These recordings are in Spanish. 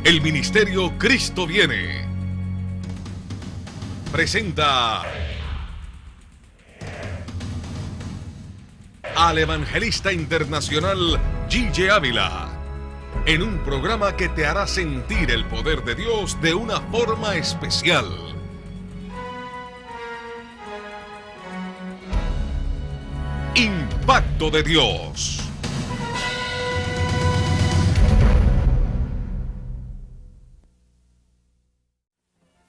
El Ministerio Cristo Viene presenta al evangelista internacional G.J. Ávila en un programa que te hará sentir el poder de Dios de una forma especial. Impacto de Dios.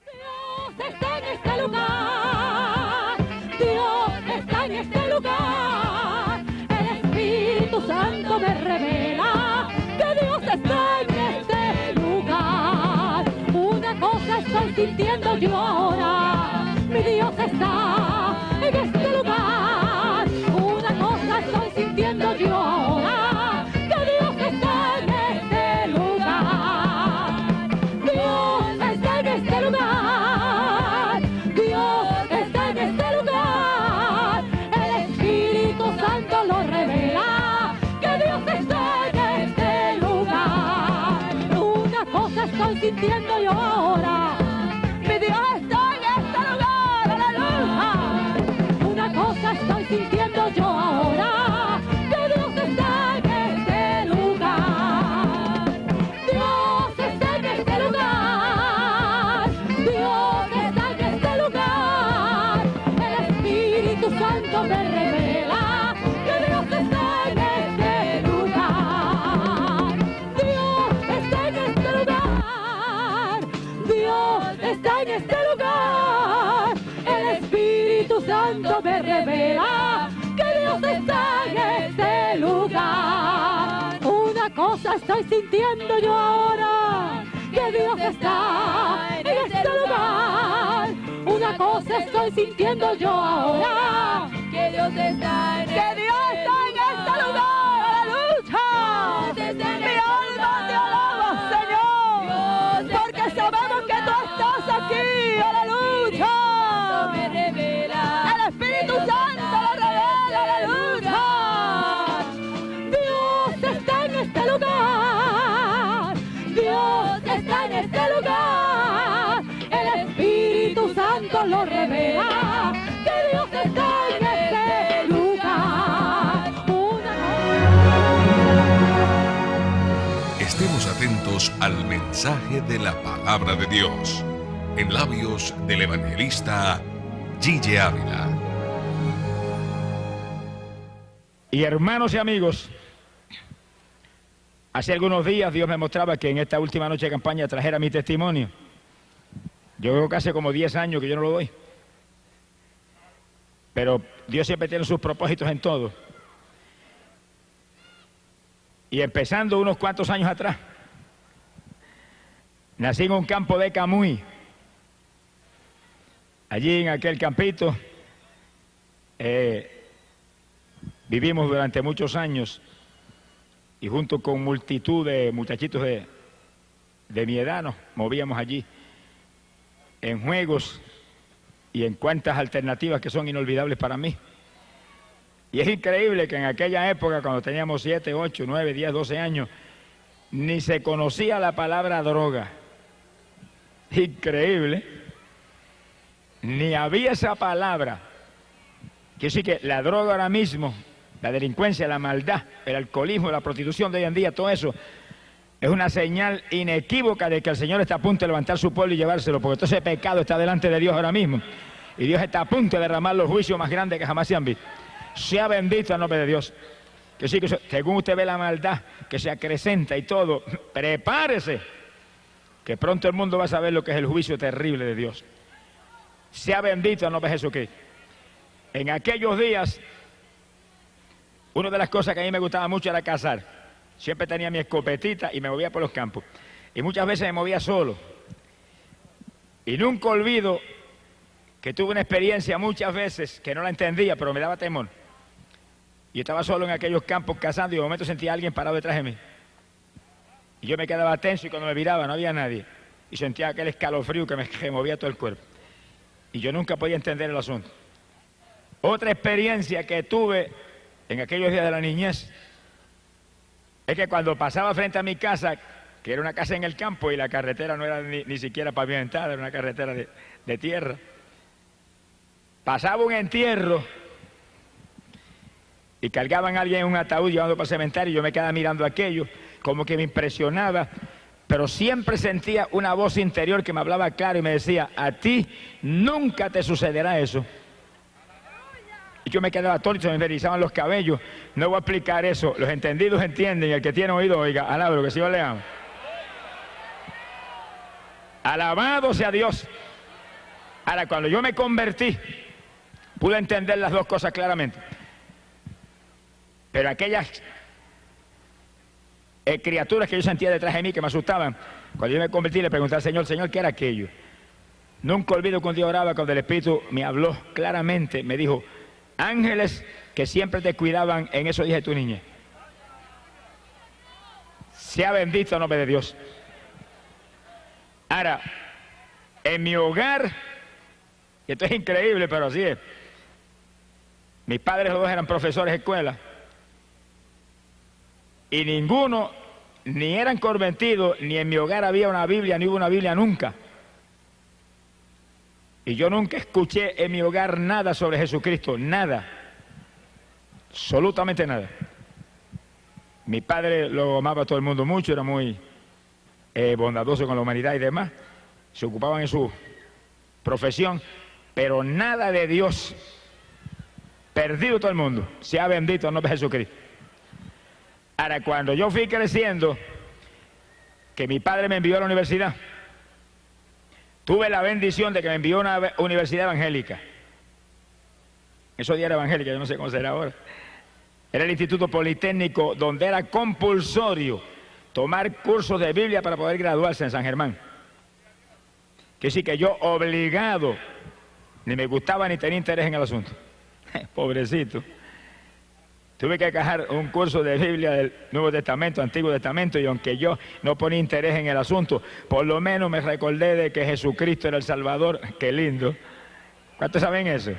Dios está en este lugar. Dios está en este lugar. El Espíritu Santo me revela que Dios está en este lugar. Una cosa estoy sintiendo yo ahora. Mi Dios está en este lugar. Una cosa estoy sintiendo yo ahora. Que Dios está en este lugar. Dios está en este lugar. Dios está en este lugar. El Espíritu Santo lo revela. Que Dios está en este lugar. Una cosa estoy sintiendo yo ahora. Mi Dios está en este lugar. Aleluya. Una cosa estoy sintiendo yo ahora. Que Dios está en este lugar. Dios está en este lugar. Dios está en este lugar. El Espíritu Santo me revela que Dios está en este lugar. Dios está en este lugar. Dios está en este lugar. El Espíritu Santo me revela que Dios está en este lugar. Una cosa estoy sintiendo yo ahora, que Dios está en este lugar. Una cosa estoy sintiendo yo ahora, que Dios está en este lugar. ¡Aleluya! Mi alma te alaba, Señor, porque sabemos que tú estás aquí. ¡Aleluya! El Espíritu Santo lo revela. ¡Aleluya! Dios está en este lugar. Dios está en este lugar. El Espíritu Santo lo revela. Que Dios está en este lugar. Estemos atentos al mensaje de la palabra de Dios en labios del evangelista G.J. Ávila. Y hermanos y amigos, hace algunos días Dios me mostraba que en esta última noche de campaña trajera mi testimonio. Yo creo que hace como 10 años que yo no lo doy. Pero Dios siempre tiene sus propósitos en todo. Y empezando unos cuantos años atrás, nací en un campo de Camuy. Allí en aquel campito vivimos durante muchos años y junto con multitud de muchachitos de mi edad nos movíamos allí en juegos y en cuantas alternativas que son inolvidables para mí. Y es increíble que en aquella época, cuando teníamos 7, 8, 9, 10, 12 años, ni se conocía la palabra droga. Increíble. Ni había esa palabra. Quiere decir que la droga ahora mismo, la delincuencia, la maldad, el alcoholismo, la prostitución de hoy en día, todo eso, es una señal inequívoca de que el Señor está a punto de levantar su pueblo y llevárselo, porque todo ese pecado está delante de Dios ahora mismo. Y Dios está a punto de derramar los juicios más grandes que jamás se han visto. Sea bendito el nombre de Dios. Que sí, que según usted ve la maldad que se acrecenta y todo, prepárese, que pronto el mundo va a saber lo que es el juicio terrible de Dios. Sea bendito el nombre de Jesucristo. En aquellos días, una de las cosas que a mí me gustaba mucho era cazar. Siempre tenía mi escopetita y me movía por los campos. Y muchas veces me movía solo. Y nunca olvido que tuve una experiencia muchas veces que no la entendía, pero me daba temor. Yo estaba solo en aquellos campos cazando y de momento sentía a alguien parado detrás de mí. Y yo me quedaba tenso y cuando me viraba no había nadie. Y sentía aquel escalofrío que me removía todo el cuerpo. Y yo nunca podía entender el asunto. Otra experiencia que tuve en aquellos días de la niñez es que cuando pasaba frente a mi casa que era una casa en el campo y la carretera no era ni siquiera pavimentada, era una carretera de tierra. Pasaba un entierro y cargaban a alguien en un ataúd llevando para el cementerio y yo me quedaba mirando aquello, como que me impresionaba, pero siempre sentía una voz interior que me hablaba claro y me decía, a ti nunca te sucederá eso. Y yo me quedaba atónito, me erizaban los cabellos. No voy a explicar eso, los entendidos entienden, y el que tiene oído, oiga, alaba lo que Señor le ama. Alabado sea Dios. Ahora, cuando yo me convertí, pude entender las dos cosas claramente. Pero aquellas criaturas que yo sentía detrás de mí que me asustaban, cuando yo me convertí le pregunté al Señor, Señor, ¿qué era aquello? Nunca olvido cuando yo oraba, cuando el Espíritu me habló claramente, me dijo, ángeles que siempre te cuidaban en esos días de tu niñez. Sea bendito el nombre de Dios. Ahora, en mi hogar, y esto es increíble, pero así es, mis padres los dos eran profesores de escuela, y ninguno, ni eran convertidos, ni en mi hogar había una Biblia, ni hubo una Biblia nunca. Y yo nunca escuché en mi hogar nada sobre Jesucristo, nada, absolutamente nada. Mi padre lo amaba a todo el mundo mucho, era muy bondadoso con la humanidad y demás, se ocupaban en su profesión, pero nada de Dios, perdido todo el mundo, sea bendito el nombre de Jesucristo. Ahora, cuando yo fui creciendo, que mi padre me envió a la universidad, tuve la bendición de que me envió a una universidad evangélica. Esos días era evangélica, yo no sé cómo será ahora. Era el Instituto Politécnico, donde era compulsorio tomar cursos de Biblia para poder graduarse en San Germán. Que sí que yo obligado, ni me gustaba ni tenía interés en el asunto. Pobrecito. Tuve que acabar un curso de Biblia del Nuevo Testamento, Antiguo Testamento, y aunque yo no ponía interés en el asunto, por lo menos me recordé de que Jesucristo era el Salvador. Qué lindo. ¿Cuántos saben eso?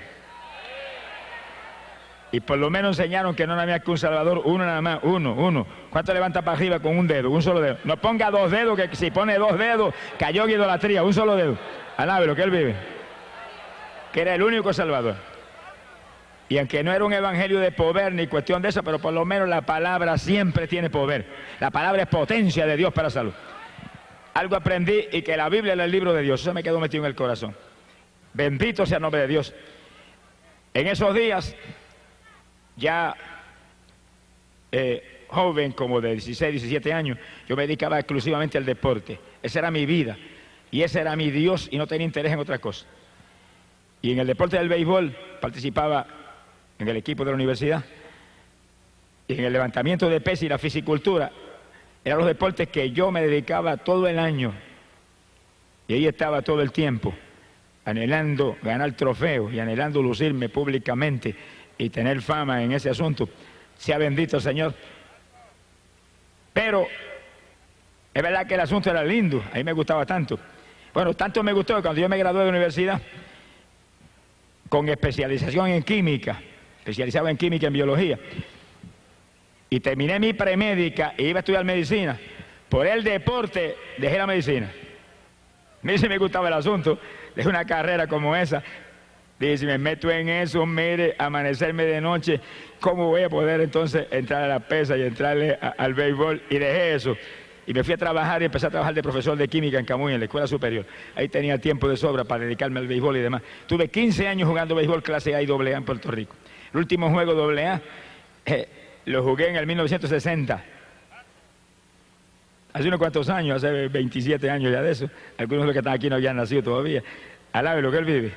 Y por lo menos enseñaron que no había que un Salvador, uno nada más, uno. ¿Cuánto levanta para arriba con un dedo, un solo dedo? No ponga dos dedos, que si pone dos dedos, cayó en idolatría, un solo dedo. Alábelo, que él vive. Que era el único Salvador. Y aunque no era un evangelio de poder ni cuestión de eso, pero por lo menos la palabra siempre tiene poder. La palabra es potencia de Dios para salud. Algo aprendí, y que la Biblia era el libro de Dios. Eso me quedó metido en el corazón. Bendito sea el nombre de Dios. En esos días, ya joven, como de 16, 17 años, yo me dedicaba exclusivamente al deporte. Esa era mi vida. Y ese era mi Dios, y no tenía interés en otra cosa. Y en el deporte del béisbol participaba en el equipo de la universidad, y en el levantamiento de pesas y la fisicultura, eran los deportes que yo me dedicaba todo el año, y ahí estaba todo el tiempo, anhelando ganar trofeos y anhelando lucirme públicamente y tener fama en ese asunto. Sea bendito el Señor. Pero es verdad que el asunto era lindo, a mí me gustaba tanto. Bueno, tanto me gustó que cuando yo me gradué de la universidad, con especialización en química, especializado en química y en biología, y terminé mi premédica e iba a estudiar medicina, por el deporte dejé la medicina. A mí sí me gustaba el asunto, dejé una carrera como esa. Dije, si me meto en eso, mire, amanecerme de noche, ¿cómo voy a poder entonces entrar a la pesa y entrarle al béisbol? Y dejé eso. Y me fui a trabajar y empecé a trabajar de profesor de química en Camuy, en la escuela superior. Ahí tenía tiempo de sobra para dedicarme al béisbol y demás. Tuve 15 años jugando béisbol clase A y AA en Puerto Rico. El último juego AA lo jugué en el 1960. Hace unos cuantos años, hace 27 años ya de eso. Algunos de los que están aquí no habían nacido todavía. Alabe lo que él vive.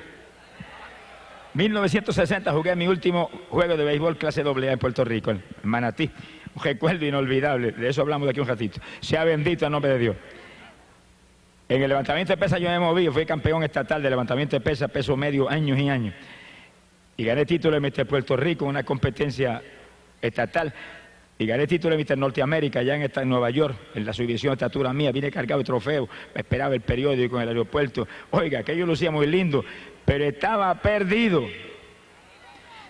1960 jugué mi último juego de béisbol clase AA en Puerto Rico, en Manatí. Un recuerdo inolvidable, de eso hablamos de aquí un ratito. Sea bendito el nombre de Dios. En el levantamiento de pesas yo me moví, fui campeón estatal de levantamiento de pesas, peso medio, años y años. Y gané título de Mister Puerto Rico en una competencia estatal. Y gané título de Mister Norteamérica allá en Nueva York, en la subdivisión de estatura mía. Vine cargado de trofeos, me esperaba el periódico en el aeropuerto. Oiga, aquello lucía muy lindo, pero estaba perdido.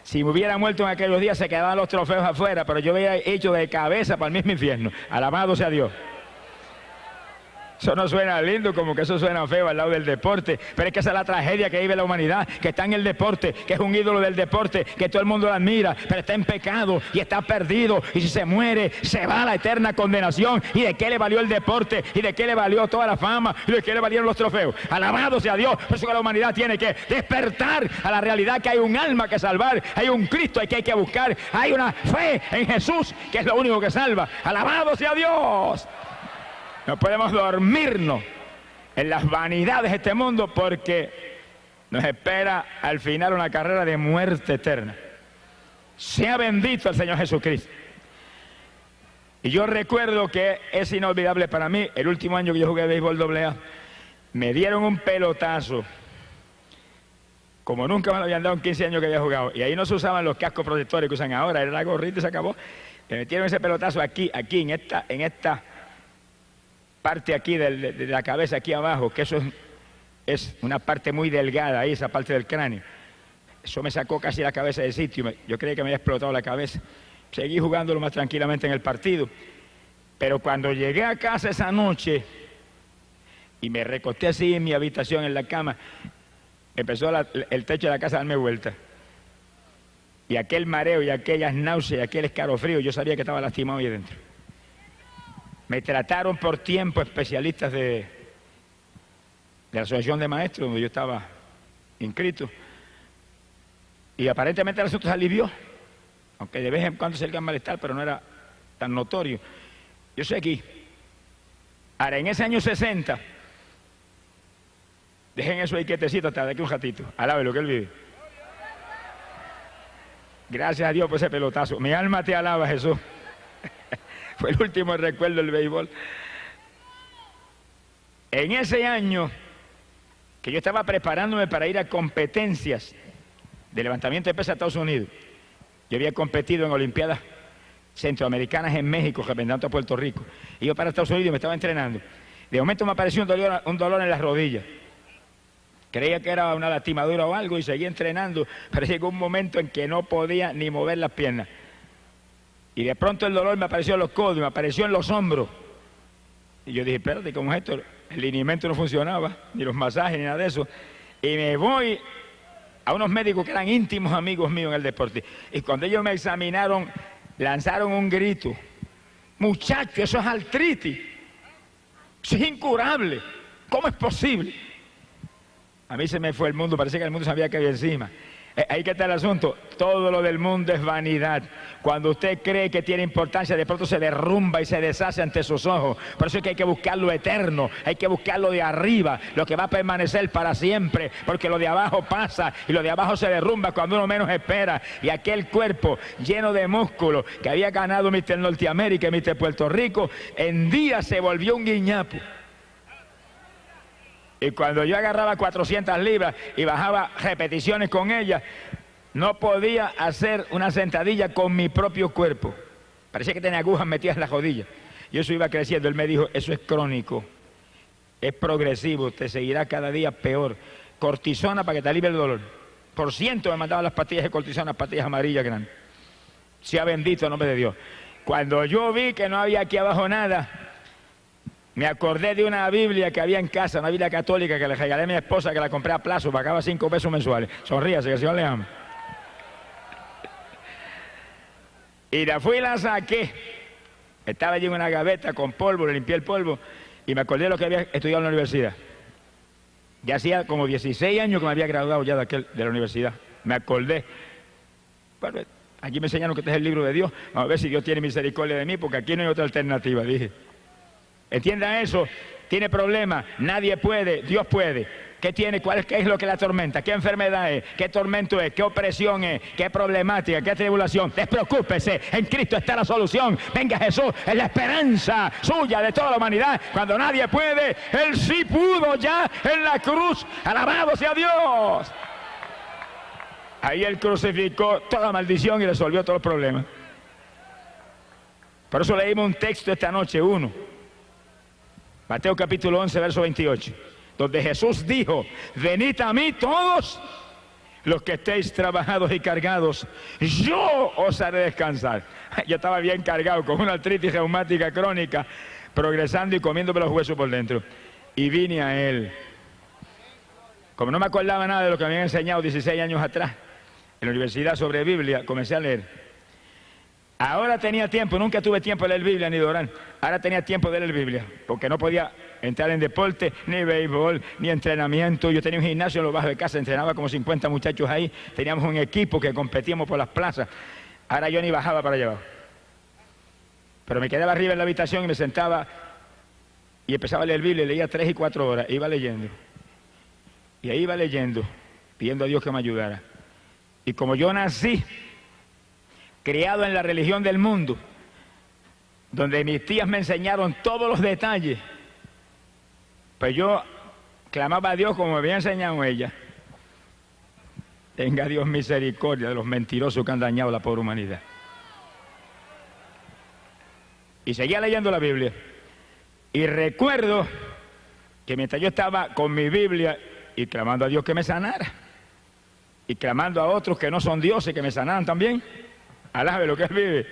Si me hubiera muerto en aquellos días, se quedaban los trofeos afuera, pero yo había hecho de cabeza para el mismo infierno. Alabado sea Dios. Eso no suena lindo, como que eso suena feo al lado del deporte, pero es que esa es la tragedia que vive la humanidad, que está en el deporte, que es un ídolo del deporte, que todo el mundo lo admira, pero está en pecado y está perdido, y si se muere, se va a la eterna condenación. ¿Y de qué le valió el deporte? ¿Y de qué le valió toda la fama? ¿Y de qué le valieron los trofeos? Alabado sea Dios. Por eso que la humanidad tiene que despertar a la realidad que hay un alma que salvar, hay un Cristo que hay que buscar, hay una fe en Jesús que es lo único que salva. Alabado sea Dios. No podemos dormirnos en las vanidades de este mundo, porque nos espera al final una carrera de muerte eterna. Sea bendito el Señor Jesucristo. Y yo recuerdo que es inolvidable para mí, el último año que yo jugué béisbol AA, me dieron un pelotazo, como nunca me lo habían dado en 15 años que había jugado. Y ahí no se usaban los cascos protectores que usan ahora, era la gorrita y se acabó. Me metieron ese pelotazo aquí, en esta parte aquí de la cabeza, aquí abajo, que eso es una parte muy delgada ahí, esa parte del cráneo. Eso me sacó casi la cabeza del sitio, yo creía que me había explotado la cabeza. Seguí jugándolo más tranquilamente en el partido, pero cuando llegué a casa esa noche y me recosté así en mi habitación, en la cama, empezó el techo de la casa a darme vuelta. Y aquel mareo y aquellas náuseas, aquel escalofrío, yo sabía que estaba lastimado ahí dentro. Me trataron por tiempo especialistas de la Asociación de Maestros, donde yo estaba inscrito. Y aparentemente el asunto se alivió, aunque de vez en cuando se el malestar, pero no era tan notorio. Yo sé aquí. Ahora, en ese año 60, dejen eso ahí quietecito hasta de aquí un ratito. Alabe lo que él vive. Gracias a Dios por ese pelotazo. Mi alma te alaba, Jesús. Fue el último recuerdo del béisbol. En ese año que yo estaba preparándome para ir a competencias de levantamiento de pesas a Estados Unidos, yo había competido en Olimpiadas Centroamericanas en México, representando a Puerto Rico. Y yo para Estados Unidos me estaba entrenando. De momento me apareció un dolor en las rodillas. Creía que era una lastimadura o algo y seguí entrenando, pero llegó un momento en que no podía ni mover las piernas. Y de pronto el dolor me apareció en los codos, me apareció en los hombros. Y yo dije, espérate, ¿cómo es esto? El lineamiento no funcionaba, ni los masajes, ni nada de eso. Y me voy a unos médicos que eran íntimos amigos míos en el deporte. Y cuando ellos me examinaron, lanzaron un grito. Muchacho, eso es artritis. Eso es incurable. ¿Cómo es posible? A mí se me fue el mundo, parece que el mundo sabía que había encima. Ahí que está el asunto, todo lo del mundo es vanidad. Cuando usted cree que tiene importancia, de pronto se derrumba y se deshace ante sus ojos. Por eso es que hay que buscar lo eterno, hay que buscar lo de arriba, lo que va a permanecer para siempre, porque lo de abajo pasa y lo de abajo se derrumba cuando uno menos espera. Y aquel cuerpo lleno de músculos que había ganado Mr. Norteamérica y Mr. Puerto Rico, en día se volvió un guiñapo. Y cuando yo agarraba 400 libras y bajaba repeticiones con ellas, no podía hacer una sentadilla con mi propio cuerpo. Parecía que tenía agujas metidas en las rodillas. Y eso iba creciendo. Él me dijo, eso es crónico, es progresivo, te seguirá cada día peor. Cortisona para que te alivie el dolor. Por ciento me mandaban las pastillas de cortisona, pastillas amarillas grandes. Sea bendito el nombre de Dios. Cuando yo vi que no había aquí abajo nada, me acordé de una Biblia que había en casa, una Biblia católica que le regalé a mi esposa, que la compré a plazo, pagaba 5 pesos mensuales. Sonríase, que el Señor le ama. Y la fui y la saqué. Estaba allí en una gaveta con polvo, le limpié el polvo y me acordé de lo que había estudiado en la universidad. Ya hacía como 16 años que me había graduado ya de la universidad. Me acordé. Bueno, aquí me enseñaron que este es el libro de Dios. Vamos a ver si Dios tiene misericordia de mí, porque aquí no hay otra alternativa, dije. Entienda eso, tiene problemas, nadie puede, Dios puede. ¿Qué tiene? ¿Qué es lo que la atormenta? ¿Qué enfermedad es? ¿Qué tormento es? ¿Qué opresión es? ¿Qué problemática? ¿Qué tribulación? Despreocúpese, en Cristo está la solución. Venga Jesús, es la esperanza suya de toda la humanidad. Cuando nadie puede, Él sí pudo ya en la cruz. Alabado sea Dios. Ahí Él crucificó toda maldición y resolvió todos los problemas. Por eso leímos un texto esta noche, Mateo capítulo 11, verso 28, donde Jesús dijo, venid a mí todos los que estéis trabajados y cargados, yo os haré descansar. Yo estaba bien cargado con una artritis reumática crónica, progresando y comiéndome los huesos por dentro. Y vine a él. Como no me acordaba nada de lo que me habían enseñado 16 años atrás, en la universidad sobre Biblia, comencé a leer. Ahora tenía tiempo, nunca tuve tiempo de leer Biblia ni de orar. Ahora tenía tiempo de leer Biblia, porque no podía entrar en deporte, ni béisbol, ni entrenamiento. Yo tenía un gimnasio en los bajos de casa, entrenaba como 50 muchachos ahí. Teníamos un equipo que competíamos por las plazas. Ahora yo ni bajaba para allá abajo. Pero me quedaba arriba en la habitación y me sentaba y empezaba a leer Biblia, leía 3 y 4 horas, iba leyendo. Y ahí iba leyendo, pidiendo a Dios que me ayudara. Y como yo nací, criado en la religión del mundo, donde mis tías me enseñaron todos los detalles, pues yo clamaba a Dios como me había enseñado ella. Tenga Dios misericordia de los mentirosos que han dañado la pobre humanidad. Y seguía leyendo la Biblia. Y recuerdo que mientras yo estaba con mi Biblia y clamando a Dios que me sanara, y clamando a otros que no son dioses que me sanaran también, alabe lo que Él vive.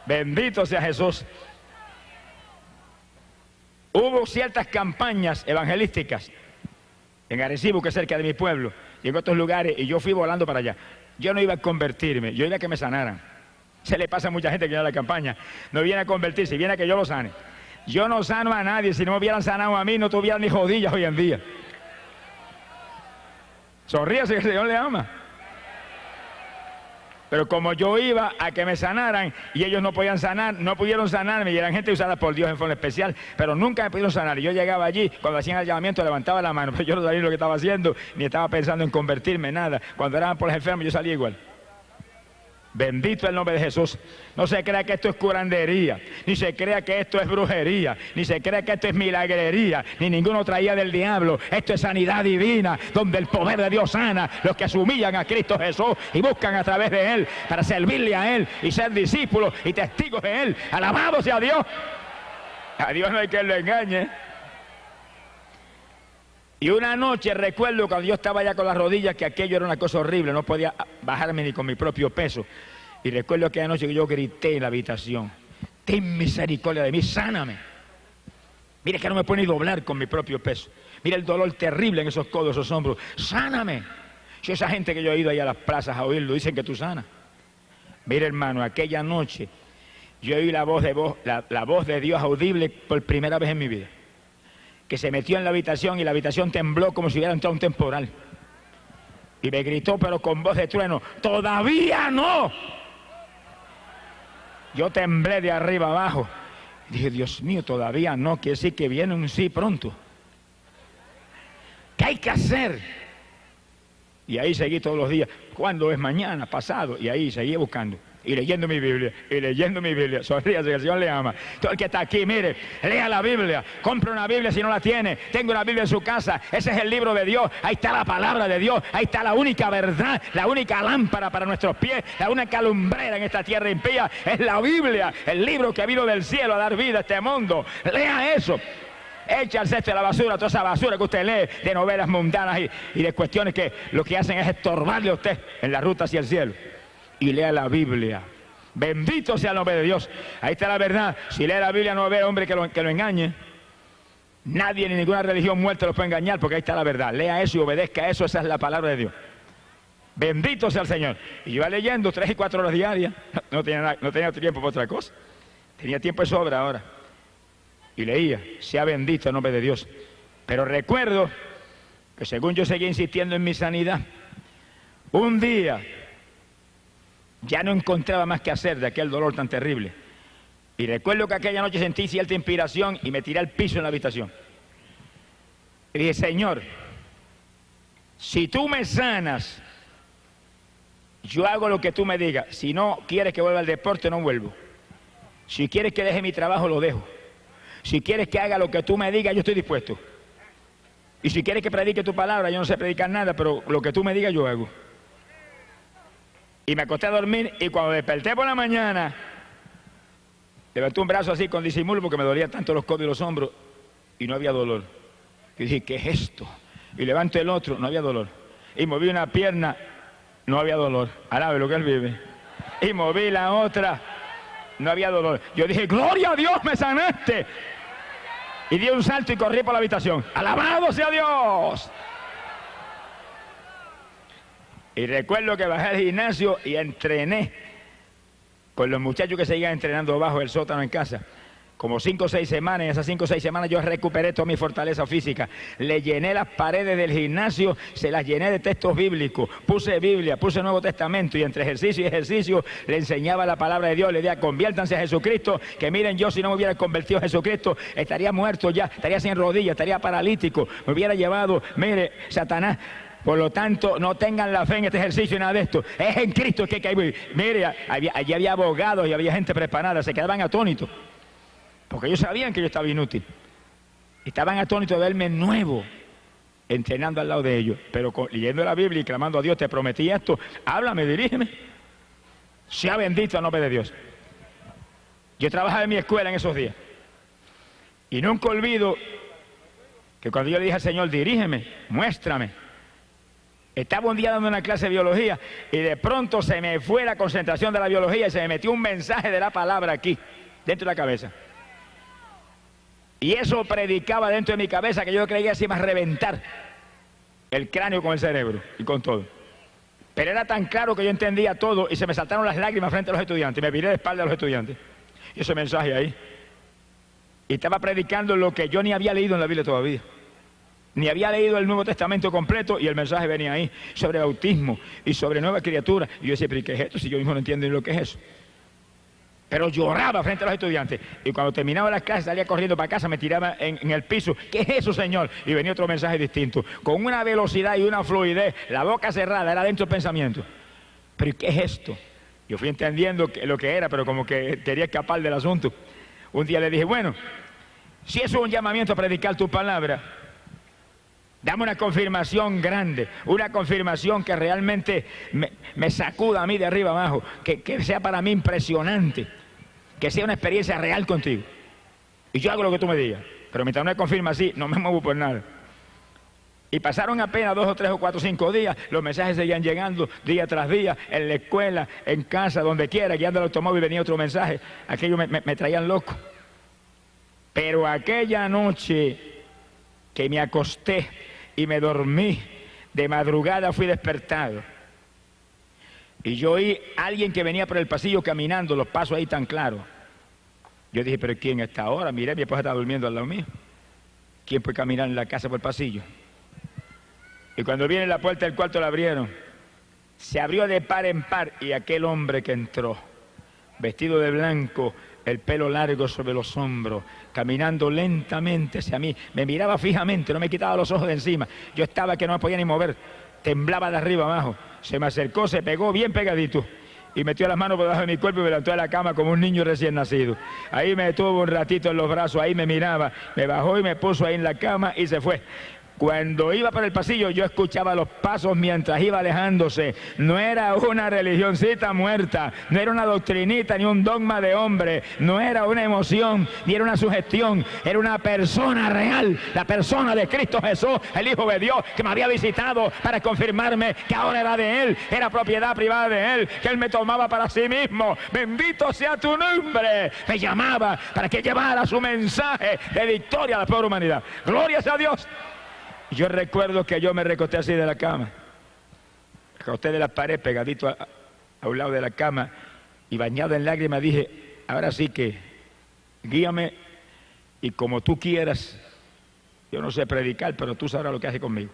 Bendito sea Jesús. Hubo ciertas campañas evangelísticas en Arecibo, que es cerca de mi pueblo, y en otros lugares, y yo fui volando para allá. Yo no iba a convertirme, yo iba a que me sanaran. Se le pasa a mucha gente que viene a la campaña, no viene a convertirse, viene a que yo lo sane. Yo no sano a nadie, si no me hubieran sanado a mí, no tuvieran ni rodillas hoy en día. Sonríase que el Señor le ama. Pero como yo iba a que me sanaran y ellos no podían sanar, no pudieron sanarme, y eran gente usada por Dios en forma especial, pero nunca me pudieron sanar. Y yo llegaba allí, cuando hacían el llamamiento levantaba la mano, pero yo no sabía lo que estaba haciendo, ni estaba pensando en convertirme, nada. Cuando eran por los enfermos yo salía igual. Bendito el nombre de Jesús. No se crea que esto es curandería, ni se crea que esto es brujería, ni se crea que esto es milagrería, ni ninguna otra idea del diablo. Esto es sanidad divina, donde el poder de Dios sana los que se humillan a Cristo Jesús y buscan a través de Él para servirle a Él y ser discípulos y testigos de Él. Alabado sea Dios. A Dios no hay que lo engañe. Y una noche recuerdo cuando yo estaba ya con las rodillas, que aquello era una cosa horrible, no podía bajarme ni con mi propio peso. Y recuerdo aquella noche que yo grité en la habitación: ten misericordia de mí, sáname. Mire que no me puedo ni doblar con mi propio peso. Mira el dolor terrible en esos codos, esos hombros. Sáname. Si esa gente que yo he ido ahí a las plazas a oírlo, dicen que tú sanas. Mire, hermano, aquella noche yo oí la voz de Dios audible por primera vez en mi vida, que se metió en la habitación y la habitación tembló como si hubiera entrado un temporal. Y me gritó, pero con voz de trueno: ¡todavía no! Yo temblé de arriba abajo. Dije: Dios mío, todavía no, quiere decir que viene un sí pronto. ¿Qué hay que hacer? Y ahí seguí todos los días. ¿Cuándo es? Mañana, pasado. Y ahí seguí buscando. Y leyendo mi Biblia, y leyendo mi Biblia. Sonríase que el Señor le ama. Todo el que está aquí, mire, lea la Biblia, compre una Biblia si no la tiene, tenga una Biblia en su casa. Ese es el libro de Dios, ahí está la palabra de Dios, ahí está la única verdad, la única lámpara para nuestros pies, la única lumbrera en esta tierra impía, es la Biblia, el libro que vino del cielo a dar vida a este mundo. Lea eso. Echa al cesto de la basura toda esa basura que usted lee de novelas mundanas y de cuestiones que lo que hacen es estorbarle a usted en la ruta hacia el cielo. Y lea la Biblia. Bendito sea el nombre de Dios. Ahí está la verdad. Si lee la Biblia no ve hombre que lo engañe. Nadie ni ninguna religión muerta lo puede engañar, porque ahí está la verdad. Lea eso y obedezca a eso. Esa es la palabra de Dios. Bendito sea el Señor. Y yo iba leyendo 3 y 4 horas diarias. No tenía tiempo para otra cosa. Tenía tiempo de sobra ahora. Y leía: sea bendito el nombre de Dios. Pero recuerdo que según yo seguía insistiendo en mi sanidad, un día ya no encontraba más que hacer de aquel dolor tan terrible. Y recuerdo que aquella noche sentí cierta inspiración y me tiré al piso en la habitación. Y dije: Señor, si tú me sanas, yo hago lo que tú me digas. Si no quieres que vuelva al deporte, no vuelvo. Si quieres que deje mi trabajo, lo dejo. Si quieres que haga lo que tú me digas, yo estoy dispuesto. Y si quieres que predique tu palabra, yo no sé predicar nada, pero lo que tú me digas, yo hago. Y me acosté a dormir, y cuando desperté por la mañana, levanté un brazo así con disimulo porque me dolían tanto los codos y los hombros, y no había dolor. Y dije: ¿qué es esto? Y levanto el otro, no había dolor. Y moví una pierna, no había dolor. Alabe lo que Él vive. Y moví la otra, no había dolor. Yo dije, gloria a Dios, me sanaste. Y di un salto y corrí por la habitación. ¡Alabado sea Dios! Y recuerdo que bajé al gimnasio y entrené con los muchachos que seguían entrenando bajo el sótano en casa. Como 5 o 6 semanas, en esas 5 o 6 semanas yo recuperé toda mi fortaleza física. Le llené las paredes del gimnasio, se las llené de textos bíblicos. Puse Biblia, puse Nuevo Testamento y entre ejercicio y ejercicio le enseñaba la palabra de Dios. Le decía, conviértanse a Jesucristo, que miren, yo si no me hubiera convertido a Jesucristo estaría muerto ya, estaría sin rodillas, estaría paralítico, me hubiera llevado, mire, Satanás. Por lo tanto, no tengan la fe en este ejercicio y nada de esto. Es en Cristo que hay que vivir. Mire, allí había abogados y había gente preparada, se quedaban atónitos. Porque ellos sabían que yo estaba inútil. Estaban atónitos de verme nuevo, entrenando al lado de ellos. Pero leyendo la Biblia y clamando a Dios, te prometí esto, háblame, dirígeme. Sea bendito el nombre de Dios. Yo trabajaba en mi escuela en esos días. Y nunca olvido que cuando yo le dije al Señor, dirígeme, muéstrame. Estaba un día dando una clase de biología y de pronto se me fue la concentración de la biología y se me metió un mensaje de la palabra aquí, dentro de la cabeza. Y eso predicaba dentro de mi cabeza que yo creía que se iba a reventar el cráneo con el cerebro y con todo. Pero era tan claro que yo entendía todo y se me saltaron las lágrimas frente a los estudiantes. Me viré de espalda a los estudiantes. Y ese mensaje ahí. Y estaba predicando lo que yo ni había leído en la Biblia todavía. Ni había leído el Nuevo Testamento completo y el mensaje venía ahí sobre bautismo y sobre nueva criatura. Y yo decía, pero ¿qué es esto? Si yo mismo no entiendo ni lo que es eso. Pero lloraba frente a los estudiantes. Y cuando terminaba las clases salía corriendo para casa, me tiraba en el piso. ¿Qué es eso, Señor? Y venía otro mensaje distinto. Con una velocidad y una fluidez, la boca cerrada, era dentro del pensamiento. ¿Pero qué es esto? Yo fui entendiendo lo que era, pero como que quería escapar del asunto. Un día le dije, bueno, si eso es un llamamiento a predicar tu palabra, dame una confirmación grande, una confirmación que realmente me sacuda a mí de arriba abajo, que sea para mí impresionante, que sea una experiencia real contigo. Y yo hago lo que tú me digas, pero mientras no me confirma así, no me muevo por nada. Y pasaron apenas 2 o 3 o 4 o 5 días, los mensajes seguían llegando día tras día, en la escuela, en casa, donde quiera, guiando el automóvil venía otro mensaje, aquello me traían loco. Pero aquella noche que me acosté y me dormí, de madrugada fui despertado. Y yo oí a alguien que venía por el pasillo caminando, los pasos ahí tan claros. Yo dije, pero ¿quién está ahora? Miré, mi esposa estaba durmiendo al lado mío. ¿Quién puede caminar en la casa por el pasillo? Y cuando viene la puerta del cuarto la abrieron. Se abrió de par en par y aquel hombre que entró, vestido de blanco, el pelo largo sobre los hombros, caminando lentamente hacia mí, me miraba fijamente, no me quitaba los ojos de encima. Yo estaba que no me podía ni mover, temblaba de arriba abajo. Se me acercó, se pegó bien pegadito y metió las manos por debajo de mi cuerpo y me levantó de la cama como un niño recién nacido. Ahí me tuvo un ratito en los brazos, ahí me miraba, me bajó y me puso ahí en la cama y se fue. Cuando iba por el pasillo yo escuchaba los pasos mientras iba alejándose. No era una religioncita muerta, no era una doctrinita ni un dogma de hombre, no era una emoción ni era una sugestión, era una persona real, la persona de Cristo Jesús, el Hijo de Dios, que me había visitado para confirmarme que ahora era de Él, era propiedad privada de Él, que Él me tomaba para sí mismo. Bendito sea tu nombre. Me llamaba para que llevara su mensaje de victoria a la pobre humanidad. Gloria sea a Dios. Yo recuerdo que yo me recosté así de la cama, me recosté de la pared pegadito a un lado de la cama y bañado en lágrimas dije, ahora sí que guíame y como tú quieras, yo no sé predicar, pero tú sabrás lo que haces conmigo.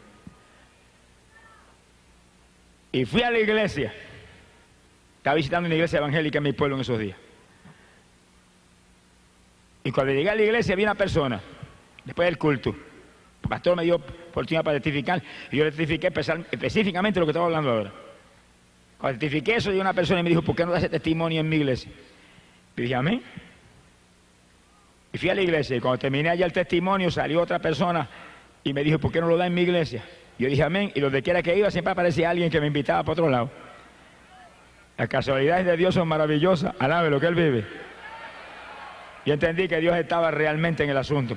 Y fui a la iglesia, estaba visitando una iglesia evangélica en mi pueblo en esos días. Y cuando llegué a la iglesia vi una persona, después del culto. El pastor me dio oportunidad para testificar y yo le testifiqué específicamente lo que estaba hablando ahora. Cuando testifiqué eso, llegó una persona y me dijo, ¿por qué no das ese testimonio en mi iglesia? Y dije, amén. Y fui a la iglesia y cuando terminé allá el testimonio salió otra persona y me dijo, ¿por qué no lo da en mi iglesia? Yo dije, amén. Y donde quiera que iba siempre aparecía alguien que me invitaba para otro lado. Las casualidades de Dios son maravillosas. Alabe lo que Él vive. Yo entendí que Dios estaba realmente en el asunto.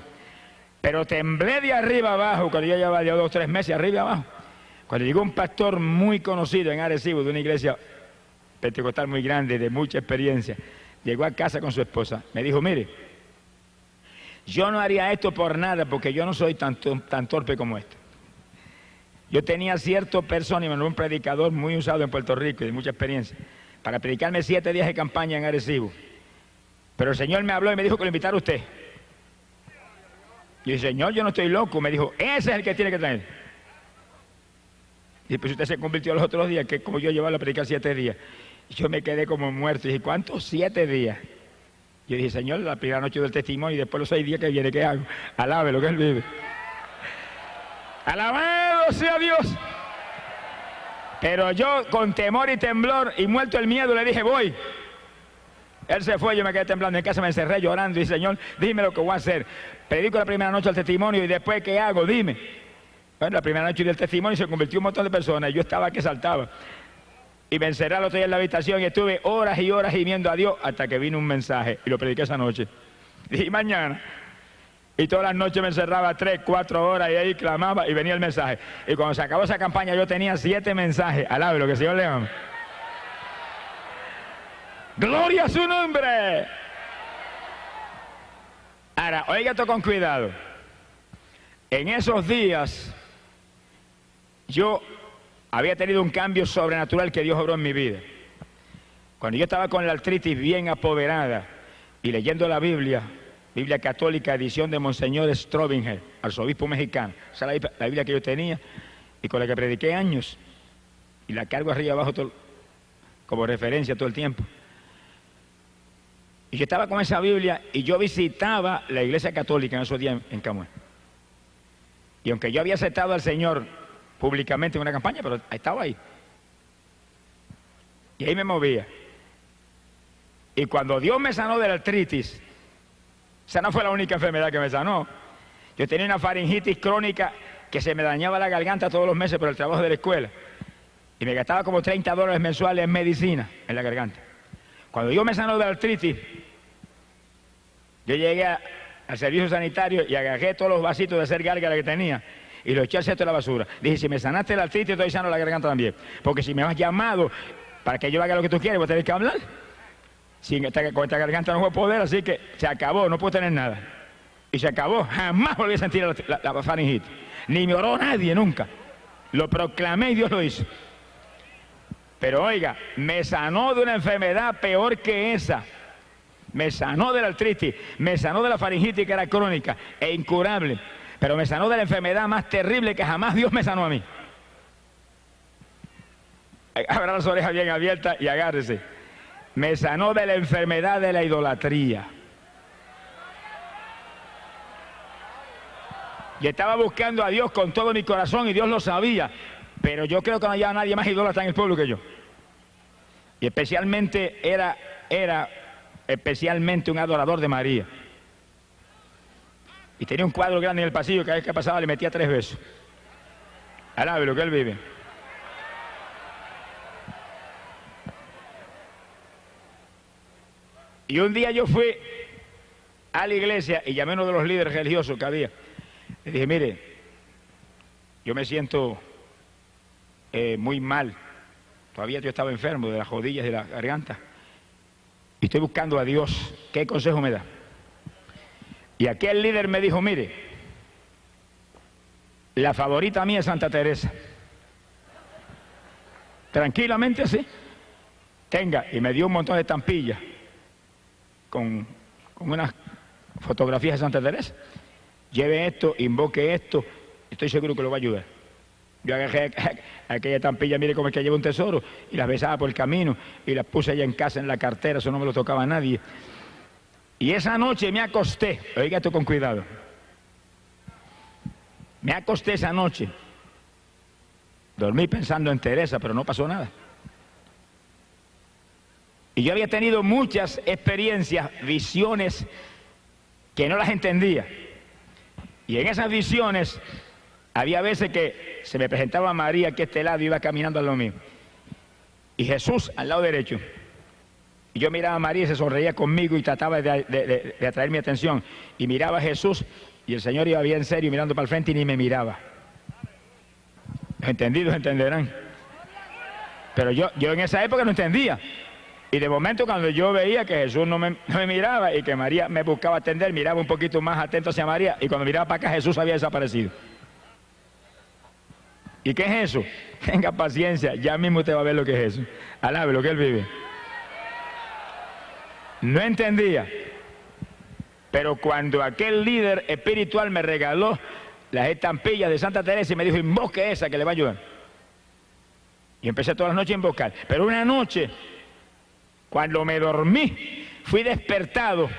Pero temblé de arriba abajo, cuando yo llevaba ya 2 o 3 meses arriba abajo. Cuando llegó un pastor muy conocido en Arecibo, de una iglesia pentecostal muy grande, de mucha experiencia. llegó a casa con su esposa, me dijo, mire, yo no haría esto por nada porque yo no soy tan torpe como este. Yo tenía cierto persona, y un predicador muy usado en Puerto Rico y de mucha experiencia, para predicarme 7 días de campaña en Arecibo. Pero el Señor me habló y me dijo que lo invitara a usted. Y dije, Señor, yo no estoy loco. Me dijo, ese es el que tiene que traer. Y pues usted se convirtió los otros días, que como yo llevaba a predicar 7 días. Y yo me quedé como muerto. Y dije, ¿cuántos 7 días? Yo dije, Señor, la primera noche del testimonio y después los 6 días que viene, ¿qué hago? Alabe lo que Él vive. Alabado sea Dios. Pero yo con temor y temblor y muerto el miedo le dije, voy. Él se fue, yo me quedé temblando en casa, me encerré llorando y dije, Señor, dime lo que voy a hacer. Predico la primera noche el testimonio y después, ¿qué hago? Dime. Bueno, la primera noche del testimonio se convirtió en un montón de personas y yo estaba que saltaba. Y me encerré al otro día en la habitación y estuve horas y horas gimiendo a Dios hasta que vino un mensaje y lo prediqué esa noche. Y mañana. Y todas las noches me encerraba 3, 4 horas y ahí clamaba y venía el mensaje. Y cuando se acabó esa campaña yo tenía 7 mensajes. Alabe lo que el Señor le ama. ¡Gloria a su nombre! Ahora, oiga esto con cuidado. En esos días yo había tenido un cambio sobrenatural que Dios obró en mi vida. Cuando yo estaba con la artritis bien apoderada y leyendo la Biblia católica, edición de Monseñor Strobinger, arzobispo mexicano, esa es la Biblia que yo tenía y con la que prediqué años, y la cargo arriba y abajo como referencia todo el tiempo. Y yo estaba con esa Biblia y yo visitaba la iglesia católica en esos días en Camuy. Y aunque yo había aceptado al Señor públicamente en una campaña, pero estaba ahí. Y ahí me movía. Y cuando Dios me sanó de la artritis, esa no fue la única enfermedad que me sanó. Yo tenía una faringitis crónica que se me dañaba la garganta todos los meses por el trabajo de la escuela. Y me gastaba como $30 mensuales en medicina en la garganta. Cuando Dios me sanó de la artritis, yo llegué al servicio sanitario y agarré todos los vasitos de hacer gárgara que tenía y los eché al cesto de la basura. Dije, si me sanaste la artritis, estoy sano la garganta también. Porque si me has llamado para que yo haga lo que tú quieres, voy a tener que hablar. Con esta garganta no voy a poder, así que se acabó, no puedo tener nada. Y se acabó, jamás volví a sentir la faringitis. Ni me oró nadie, nunca. Lo proclamé y Dios lo hizo. Pero oiga, me sanó de una enfermedad peor que esa. Me sanó de la artritis, me sanó de la faringitis que era crónica e incurable. Pero me sanó de la enfermedad más terrible que jamás Dios me sanó a mí. Abra las orejas bien abiertas y agárrese. Me sanó de la enfermedad de la idolatría. Y estaba buscando a Dios con todo mi corazón y Dios lo sabía. Pero yo creo que no había nadie más idólatra en el pueblo que yo. Y especialmente era especialmente un adorador de María. Y tenía un cuadro grande en el pasillo, cada vez que pasaba le metía 3 besos. Alabe lo que Él vive. Y un día yo fui a la iglesia y llamé a uno de los líderes religiosos que había. Le dije, mire, yo me siento muy mal. Todavía yo estaba enfermo de las rodillas y de la garganta. Y estoy buscando a Dios. ¿Qué consejo me da? Y aquel líder me dijo, mire, la favorita mía es Santa Teresa. Tranquilamente así. Tenga. Y me dio un montón de estampillas con unas fotografías de Santa Teresa. Lleve esto, invoque esto. Estoy seguro que lo va a ayudar. Yo agarré aquella estampilla, mire cómo es que lleva un tesoro, y las besaba por el camino, y las puse allá en casa en la cartera, eso no me lo tocaba a nadie. Y esa noche me acosté, oiga esto con cuidado, me acosté esa noche, dormí pensando en Teresa, pero no pasó nada. Y yo había tenido muchas experiencias, visiones, que no las entendía. Y en esas visiones había veces que se me presentaba María aquí a este lado y iba caminando al lado mío. Y Jesús al lado derecho. Y yo miraba a María y se sonreía conmigo y trataba de atraer mi atención. Y miraba a Jesús y el Señor iba bien serio mirando para el frente y ni me miraba. Los entendidos entenderán. Pero yo en esa época no entendía. Y de momento cuando yo veía que Jesús no me miraba y que María me buscaba atender, miraba un poquito más atento hacia María, y cuando miraba para acá Jesús había desaparecido. ¿Y qué es eso? Tenga paciencia, ya mismo usted va a ver lo que es eso. Alabe lo que él vive. No entendía. Pero cuando aquel líder espiritual me regaló las estampillas de Santa Teresa y me dijo, invoque esa que le va a ayudar. Y empecé todas las noches a invocar. Pero una noche, cuando me dormí, fui despertado.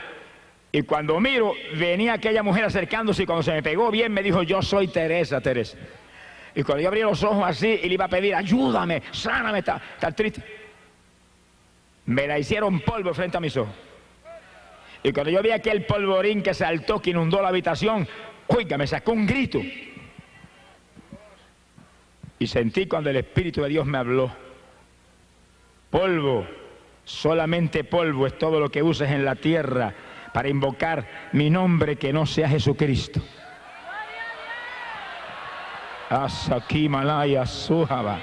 Y cuando miro, venía aquella mujer acercándose y cuando se me pegó bien me dijo, yo soy Teresa, Teresa. Y cuando yo abrí los ojos así y le iba a pedir, ayúdame, sáname, está triste. Me la hicieron polvo frente a mis ojos. Y cuando yo vi aquel polvorín que saltó, que inundó la habitación, oiga, me sacó un grito. Y sentí cuando el Espíritu de Dios me habló. Polvo, solamente polvo es todo lo que uses en la tierra para invocar mi nombre que no sea Jesucristo. Asaki Malaya Sujaba.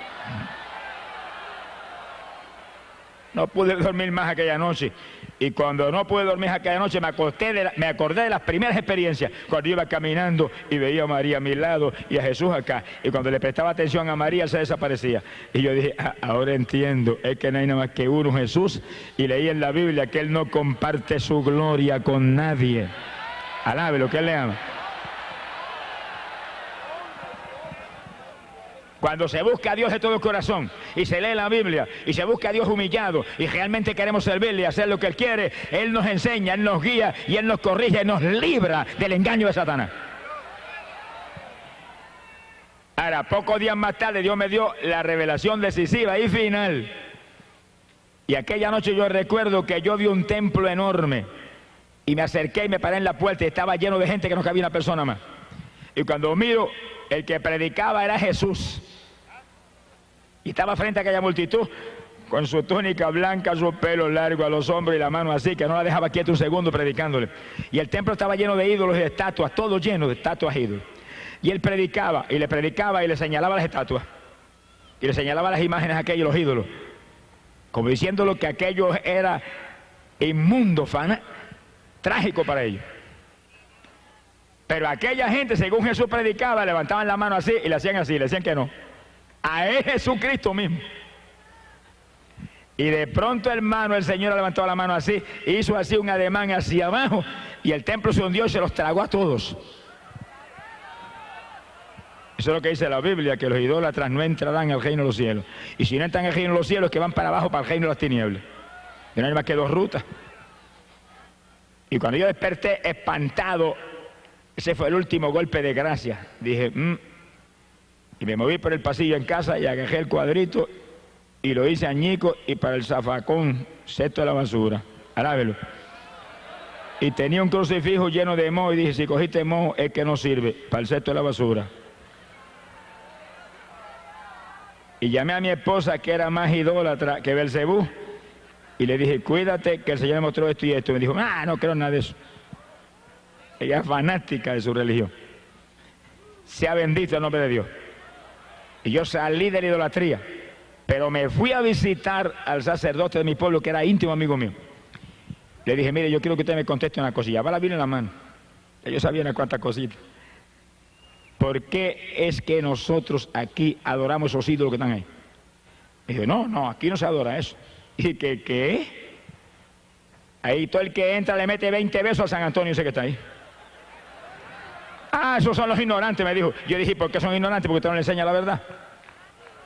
No pude dormir más aquella noche. Y cuando no pude dormir aquella noche me acordé de las primeras experiencias. Cuando iba caminando y veía a María a mi lado y a Jesús acá. Y cuando le prestaba atención a María, él se desaparecía. Y yo dije, ahora entiendo. Es que no hay nada más que uno, Jesús. Y leí en la Biblia que él no comparte su gloria con nadie. Alabe lo que él le ama. Cuando se busca a Dios de todo corazón y se lee la Biblia y se busca a Dios humillado y realmente queremos servirle y hacer lo que Él quiere, Él nos enseña, Él nos guía y Él nos corrige y nos libra del engaño de Satanás. Ahora, pocos días más tarde Dios me dio la revelación decisiva y final. Y aquella noche yo recuerdo que yo vi un templo enorme y me acerqué y me paré en la puerta y estaba lleno de gente que no cabía una persona más. Y cuando miro, el que predicaba era Jesús. Y estaba frente a aquella multitud, con su túnica blanca, su pelo largo a los hombros y la mano así, que no la dejaba quieta un segundo predicándole. Y el templo estaba lleno de ídolos y de estatuas, todo lleno de estatuas e ídolos. Y él predicaba, y le señalaba las estatuas. Y le señalaba las imágenes a aquellos, los ídolos. Como diciéndolo que aquello era inmundo, trágico para ellos. Pero aquella gente, según Jesús predicaba, levantaban la mano así y le hacían así, le decían que no. A él Jesucristo mismo. Y de pronto, hermano, el Señor levantó la mano así, hizo así un ademán hacia abajo y el templo se hundió y se los tragó a todos. Eso es lo que dice la Biblia, que los idólatras no entrarán al reino de los cielos. Y si no entran al reino de los cielos, que van para abajo, para el reino de las tinieblas. Y no hay más que dos rutas. Y cuando yo desperté espantado, ese fue el último golpe de gracia. Dije, y me moví por el pasillo en casa y agarré el cuadrito y lo hice añico y para el zafacón, cesto de la basura. Alábelo. Y tenía un crucifijo lleno de moho y dije, si cogiste moho es que no sirve, para el cesto de la basura. Y llamé a mi esposa, que era más idólatra que Belcebú, y le dije, cuídate que el Señor me mostró esto y esto. Y me dijo, no creo en nada de eso. Ella es fanática de su religión. Sea bendito el nombre de Dios. Y yo salí de la idolatría, pero me fui a visitar al sacerdote de mi pueblo, que era íntimo amigo mío. Le dije, mire, yo quiero que usted me conteste una cosilla. Va la Biblia en la mano. Ellos sabían a cuántas cositas. ¿Por qué es que nosotros aquí adoramos esos ídolos que están ahí? Me dijo, no, aquí no se adora eso. Y que, ¿qué? Ahí todo el que entra le mete 20 besos a San Antonio, ese que está ahí. Esos son los ignorantes, me dijo. Yo dije, ¿por qué son ignorantes? Porque usted no le enseña la verdad.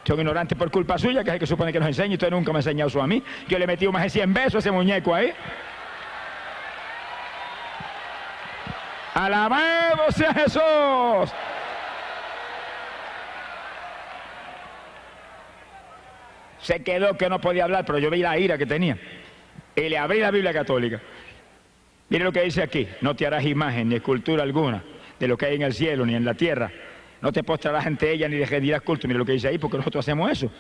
Son ignorantes por culpa suya, que es el que supone que nos enseña, y usted nunca me ha enseñado eso a mí. Yo le metí más de 100 besos a ese muñeco ahí. ¡Alabado sea Jesús! Se quedó que no podía hablar, pero yo vi la ira que tenía. Y le abrí la Biblia católica. Mire lo que dice aquí. No te harás imagen ni escultura alguna de lo que hay en el cielo ni en la tierra. No te postrarás ante ella ni le rendirás culto. Mire lo que dice ahí, porque nosotros hacemos eso.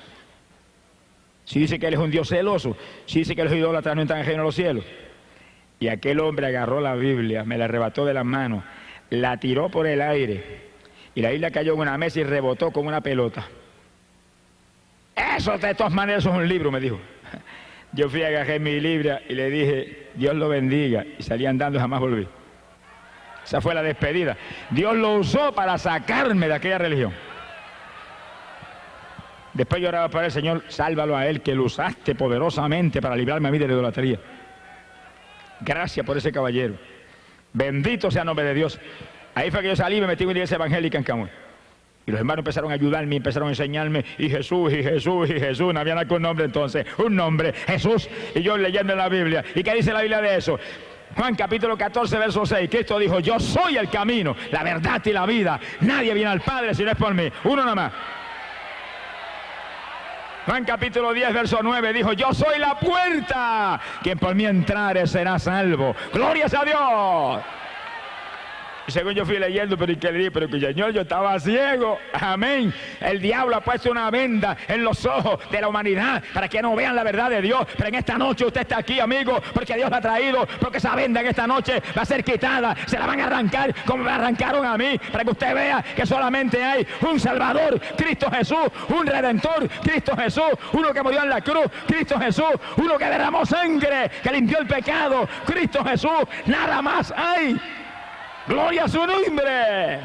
Si dice que él es un Dios celoso, si dice que los idólatras no entran en el reino de los cielos. Y aquel hombre agarró la Biblia, me la arrebató de las manos, la tiró por el aire, y la Biblia cayó en una mesa y rebotó como una pelota. Eso de todas maneras es un libro, me dijo. Yo fui a agarrar mi Biblia y le dije, Dios lo bendiga, y salí andando y jamás volví. Esa fue la despedida. Dios lo usó para sacarme de aquella religión. Después yo oraba para el Señor, sálvalo a él, que lo usaste poderosamente para librarme a mí de la idolatría. Gracias por ese caballero. Bendito sea el nombre de Dios. Ahí fue que yo salí y me metí en una iglesia evangélica en Camuy. Y los hermanos empezaron a ayudarme, empezaron a enseñarme, y Jesús, y Jesús, y Jesús. No había nada con nombre entonces, un nombre, Jesús. Y yo leyendo en la Biblia. ¿Y qué dice la Biblia de eso? Juan capítulo 14, verso 6. Cristo dijo, yo soy el camino, la verdad y la vida. Nadie viene al Padre si no es por mí. Uno nada más. Juan capítulo 10, verso 9, dijo, yo soy la puerta, quien por mí entrare será salvo. ¡Glorias a Dios! Y según yo fui leyendo, pero ¿qué le dije? Pero que Señor, yo estaba ciego. Amén. El diablo ha puesto una venda en los ojos de la humanidad para que no vean la verdad de Dios. Pero en esta noche usted está aquí, amigo, porque Dios la ha traído, porque esa venda en esta noche va a ser quitada. Se la van a arrancar como me arrancaron a mí, para que usted vea que solamente hay un Salvador, Cristo Jesús, un Redentor, Cristo Jesús, uno que murió en la cruz, Cristo Jesús, uno que derramó sangre, que limpió el pecado, Cristo Jesús. Nada más hay. ¡Gloria a su nombre!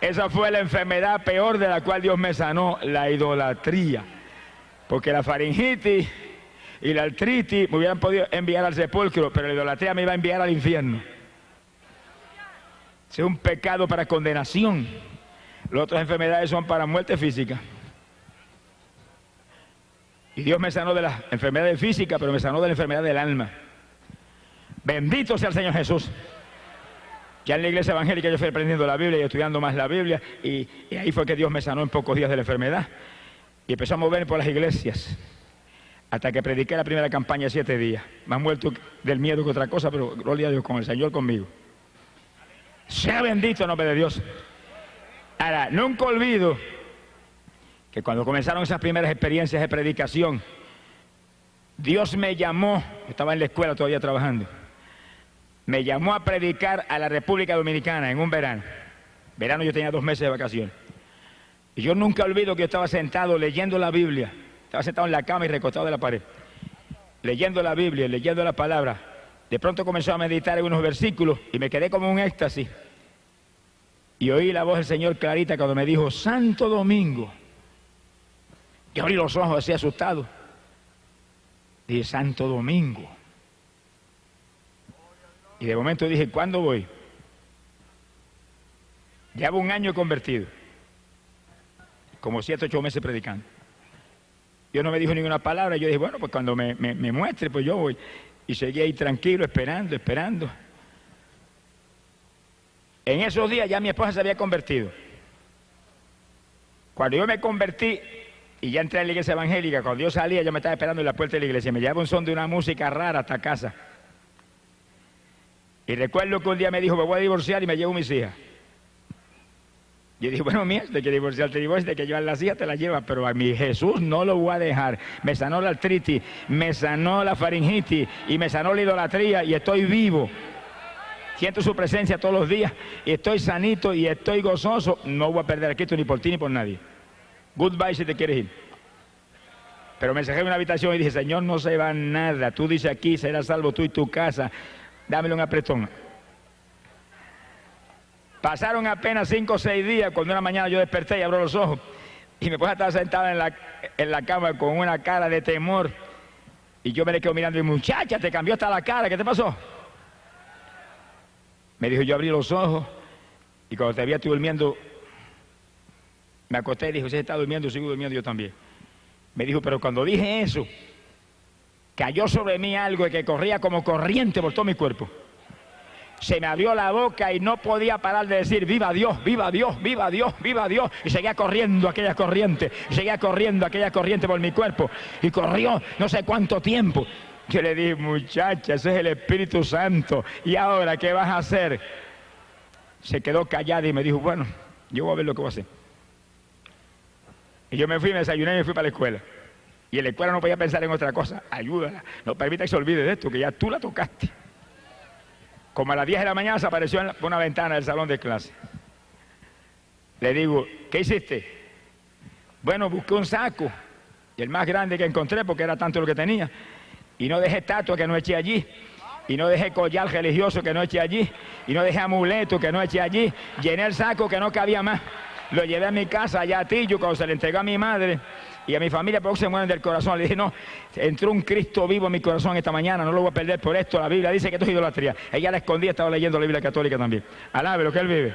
Esa fue la enfermedad peor de la cual Dios me sanó, la idolatría. Porque la faringitis y la artritis me hubieran podido enviar al sepulcro, pero la idolatría me iba a enviar al infierno. Ese es un pecado para condenación. Las otras enfermedades son para muerte física. Y Dios me sanó de las enfermedades físicas, pero me sanó de la enfermedad del alma. Bendito sea el Señor Jesús. Ya en la iglesia evangélica yo fui aprendiendo la Biblia y estudiando más la Biblia, y ahí fue que Dios me sanó en pocos días de la enfermedad. Y empezó a moverme por las iglesias, hasta que prediqué la primera campaña 7 días. Me han muerto del miedo que otra cosa, pero gloria a Dios, con el Señor conmigo. Sea bendito el nombre de Dios. Ahora, nunca olvido que cuando comenzaron esas primeras experiencias de predicación, Dios me llamó, estaba en la escuela todavía trabajando, me llamó a predicar a la República Dominicana en un verano. Verano yo tenía 2 meses de vacaciones. Y yo nunca olvido que yo estaba sentado leyendo la Biblia. Estaba sentado en la cama y recostado de la pared, leyendo la Biblia, leyendo la palabra. De pronto comenzó a meditar en unos versículos y me quedé como un éxtasis. Y oí la voz del Señor clarita cuando me dijo, Santo Domingo. Yo abrí los ojos así asustado. Dije, Santo Domingo. Y de momento dije, ¿cuándo voy? Llevo 1 año convertido, como 7 o 8 meses predicando. Dios no me dijo ninguna palabra. Yo dije, bueno, pues cuando me muestre, pues yo voy. Y seguí ahí tranquilo, esperando. En esos días ya mi esposa se había convertido. Cuando yo me convertí y ya entré en la iglesia evangélica, cuando yo salía, yo me estaba esperando en la puerta de la iglesia. Me llevaba un son de una música rara hasta casa. Y recuerdo que un día me dijo, me voy a divorciar y me llevo mis hijas. Yo dije, bueno, mía, de que divorciar te divorcias, de que llevar las hijas te las llevas, pero a mi Jesús no lo voy a dejar. Me sanó la artritis, me sanó la faringitis y me sanó la idolatría y estoy vivo. Siento su presencia todos los días y estoy sanito y estoy gozoso. No voy a perder a Cristo ni por ti ni por nadie. Goodbye si te quieres ir. Pero me encerré en una habitación y dije, Señor, no se va nada. Tú dices aquí, serás salvo tú y tu casa. Dámelo un apretón. Pasaron apenas 5 o 6 días cuando una mañana yo desperté y abro los ojos y mi esposa estaba sentada en la cama con una cara de temor y yo me le quedo mirando y muchacha, te cambió hasta la cara, ¿qué te pasó? Me dijo, yo abrí los ojos y cuando te había estoy durmiendo, me acosté y dijo, si está durmiendo, sigo durmiendo yo también. Me dijo, pero cuando dije eso, cayó sobre mí algo que corría como corriente por todo mi cuerpo. Se me abrió la boca y no podía parar de decir, viva Dios, viva Dios, viva Dios, viva Dios. Y seguía corriendo aquella corriente, por mi cuerpo. Y corrió no sé cuánto tiempo. Yo le dije, muchacha, ese es el Espíritu Santo. ¿Y ahora qué vas a hacer? Se quedó callada y me dijo, bueno, yo voy a ver lo que voy a hacer. Y yo me fui, me desayuné y me fui para la escuela. Y en la escuela no podía pensar en otra cosa. Ayúdala, no permita que se olvide de esto, que ya tú la tocaste. Como a las 10 de la mañana se apareció en una ventana del salón de clase. Le digo, ¿qué hiciste? Bueno, busqué un saco Y el más grande que encontré, porque era tanto lo que tenía. Y no dejé estatua que no eché allí. Y no dejé collar religioso que no eché allí. Y no dejé amuleto que no eché allí. Llené el saco que no cabía más. Lo llevé a mi casa, allá a Tillo, cuando se le entregó a mi madre y a mi familia, porque se mueren del corazón. Le dije, no, entró un Cristo vivo en mi corazón esta mañana, no lo voy a perder por esto. La Biblia dice que esto es idolatría. Ella la escondía, estaba leyendo la Biblia católica también. Alabe lo que él vive.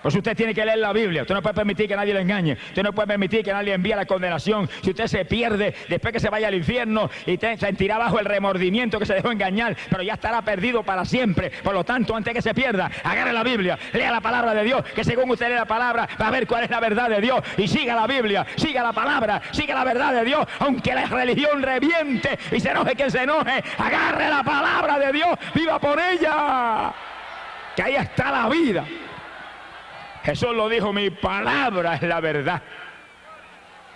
Pues usted tiene que leer la Biblia. Usted no puede permitir que nadie le engañe. Usted no puede permitir que nadie le envíe la condenación. Si usted se pierde, después que se vaya al infierno, y se sentirá bajo el remordimiento que se dejó engañar, pero ya estará perdido para siempre. Por lo tanto, antes que se pierda, agarre la Biblia, lea la palabra de Dios, que según usted lee la palabra, va a ver cuál es la verdad de Dios. Y siga la Biblia, siga la palabra, siga la verdad de Dios. Aunque la religión reviente y se enoje quien se enoje, agarre la palabra de Dios, viva por ella. Que ahí está la vida. Jesús lo dijo, mi palabra es la verdad.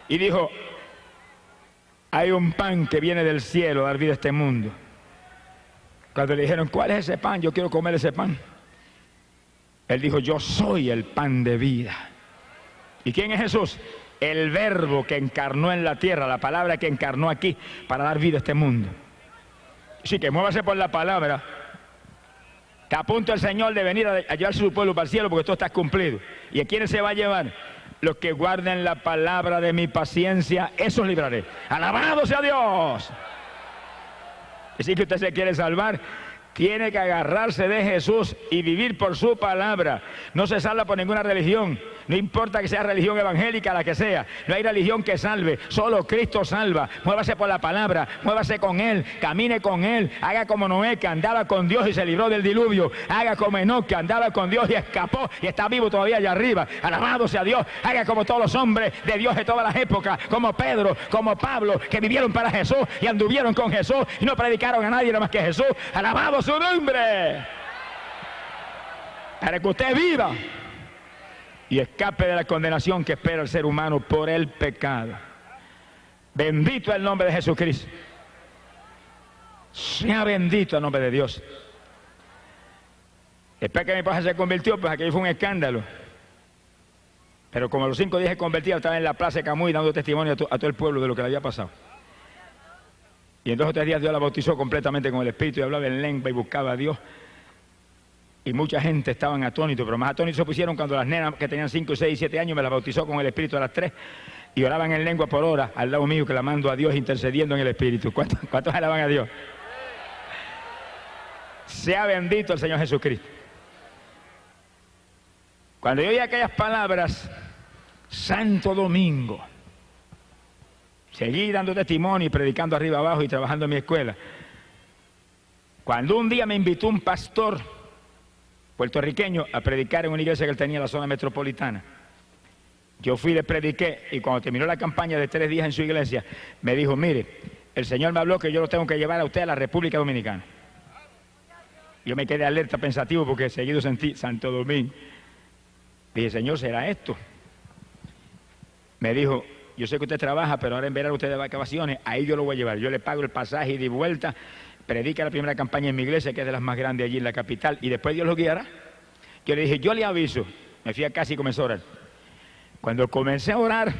Y dijo, hay un pan que viene del cielo a dar vida a este mundo. Cuando le dijeron, ¿cuál es ese pan? Yo quiero comer ese pan. Él dijo, yo soy el pan de vida. ¿Y quién es Jesús? El verbo que encarnó en la tierra, la palabra que encarnó aquí para dar vida a este mundo. Así que muévase por la palabra. Está a punto el Señor de venir a llevarse su pueblo para el cielo, porque todo está cumplido. ¿Y a quiénes se va a llevar? Los que guarden la palabra de mi paciencia, esos libraré. ¡Alabado sea Dios! Así que usted se quiere salvar, tiene que agarrarse de Jesús y vivir por su palabra. No se salva por ninguna religión. No importa que sea religión evangélica, la que sea. No hay religión que salve. Solo Cristo salva. Muévase por la palabra. Muévase con Él. Camine con Él. Haga como Noé, que andaba con Dios y se libró del diluvio. Haga como Enoc, que andaba con Dios y escapó y está vivo todavía allá arriba. Alabado sea Dios. Haga como todos los hombres de Dios de todas las épocas. Como Pedro, como Pablo, que vivieron para Jesús y anduvieron con Jesús y no predicaron a nadie nada más que Jesús. Alabado su nombre. Para que usted viva y escape de la condenación que espera el ser humano por el pecado. Bendito el nombre de Jesucristo. Sea bendito el nombre de Dios. Después que mi papá se convirtió, pues aquello fue un escándalo. Pero como a los 5 días se convertía, estaba en la plaza de Camuy dando testimonio a todo el pueblo de lo que le había pasado. Y en 2 o 3 días Dios la bautizó completamente con el Espíritu y hablaba en lengua y buscaba a Dios. Y mucha gente estaban atónitos, pero más atónitos se pusieron cuando las nenas que tenían 5, 6 y 7 años me las bautizó con el Espíritu a las 3 y oraban en lengua por hora al lado mío, clamando a Dios, intercediendo en el Espíritu. ¿Cuántos alaban a Dios? Sea bendito el Señor Jesucristo. Cuando yo oí aquellas palabras, Santo Domingo, seguí dando testimonio y predicando arriba abajo y trabajando en mi escuela. Cuando un día me invitó un pastor puertorriqueño a predicar en una iglesia que él tenía en la zona metropolitana. Yo fui, le prediqué, y cuando terminó la campaña de 3 días en su iglesia, me dijo, mire, el Señor me habló que yo lo tengo que llevar a usted a la República Dominicana. Yo me quedé alerta, pensativo, porque seguido sentí Santo Domingo. Dije, Señor, ¿será esto? Me dijo, yo sé que usted trabaja, pero ahora en verano usted de vacaciones, ahí yo lo voy a llevar. Yo le pago el pasaje y de vuelta. Predica la primera campaña en mi iglesia, que es de las más grandes allí en la capital, y después Dios lo guiará. Yo le dije, yo le aviso. Me fui a casa y comencé a orar. Cuando comencé a orar,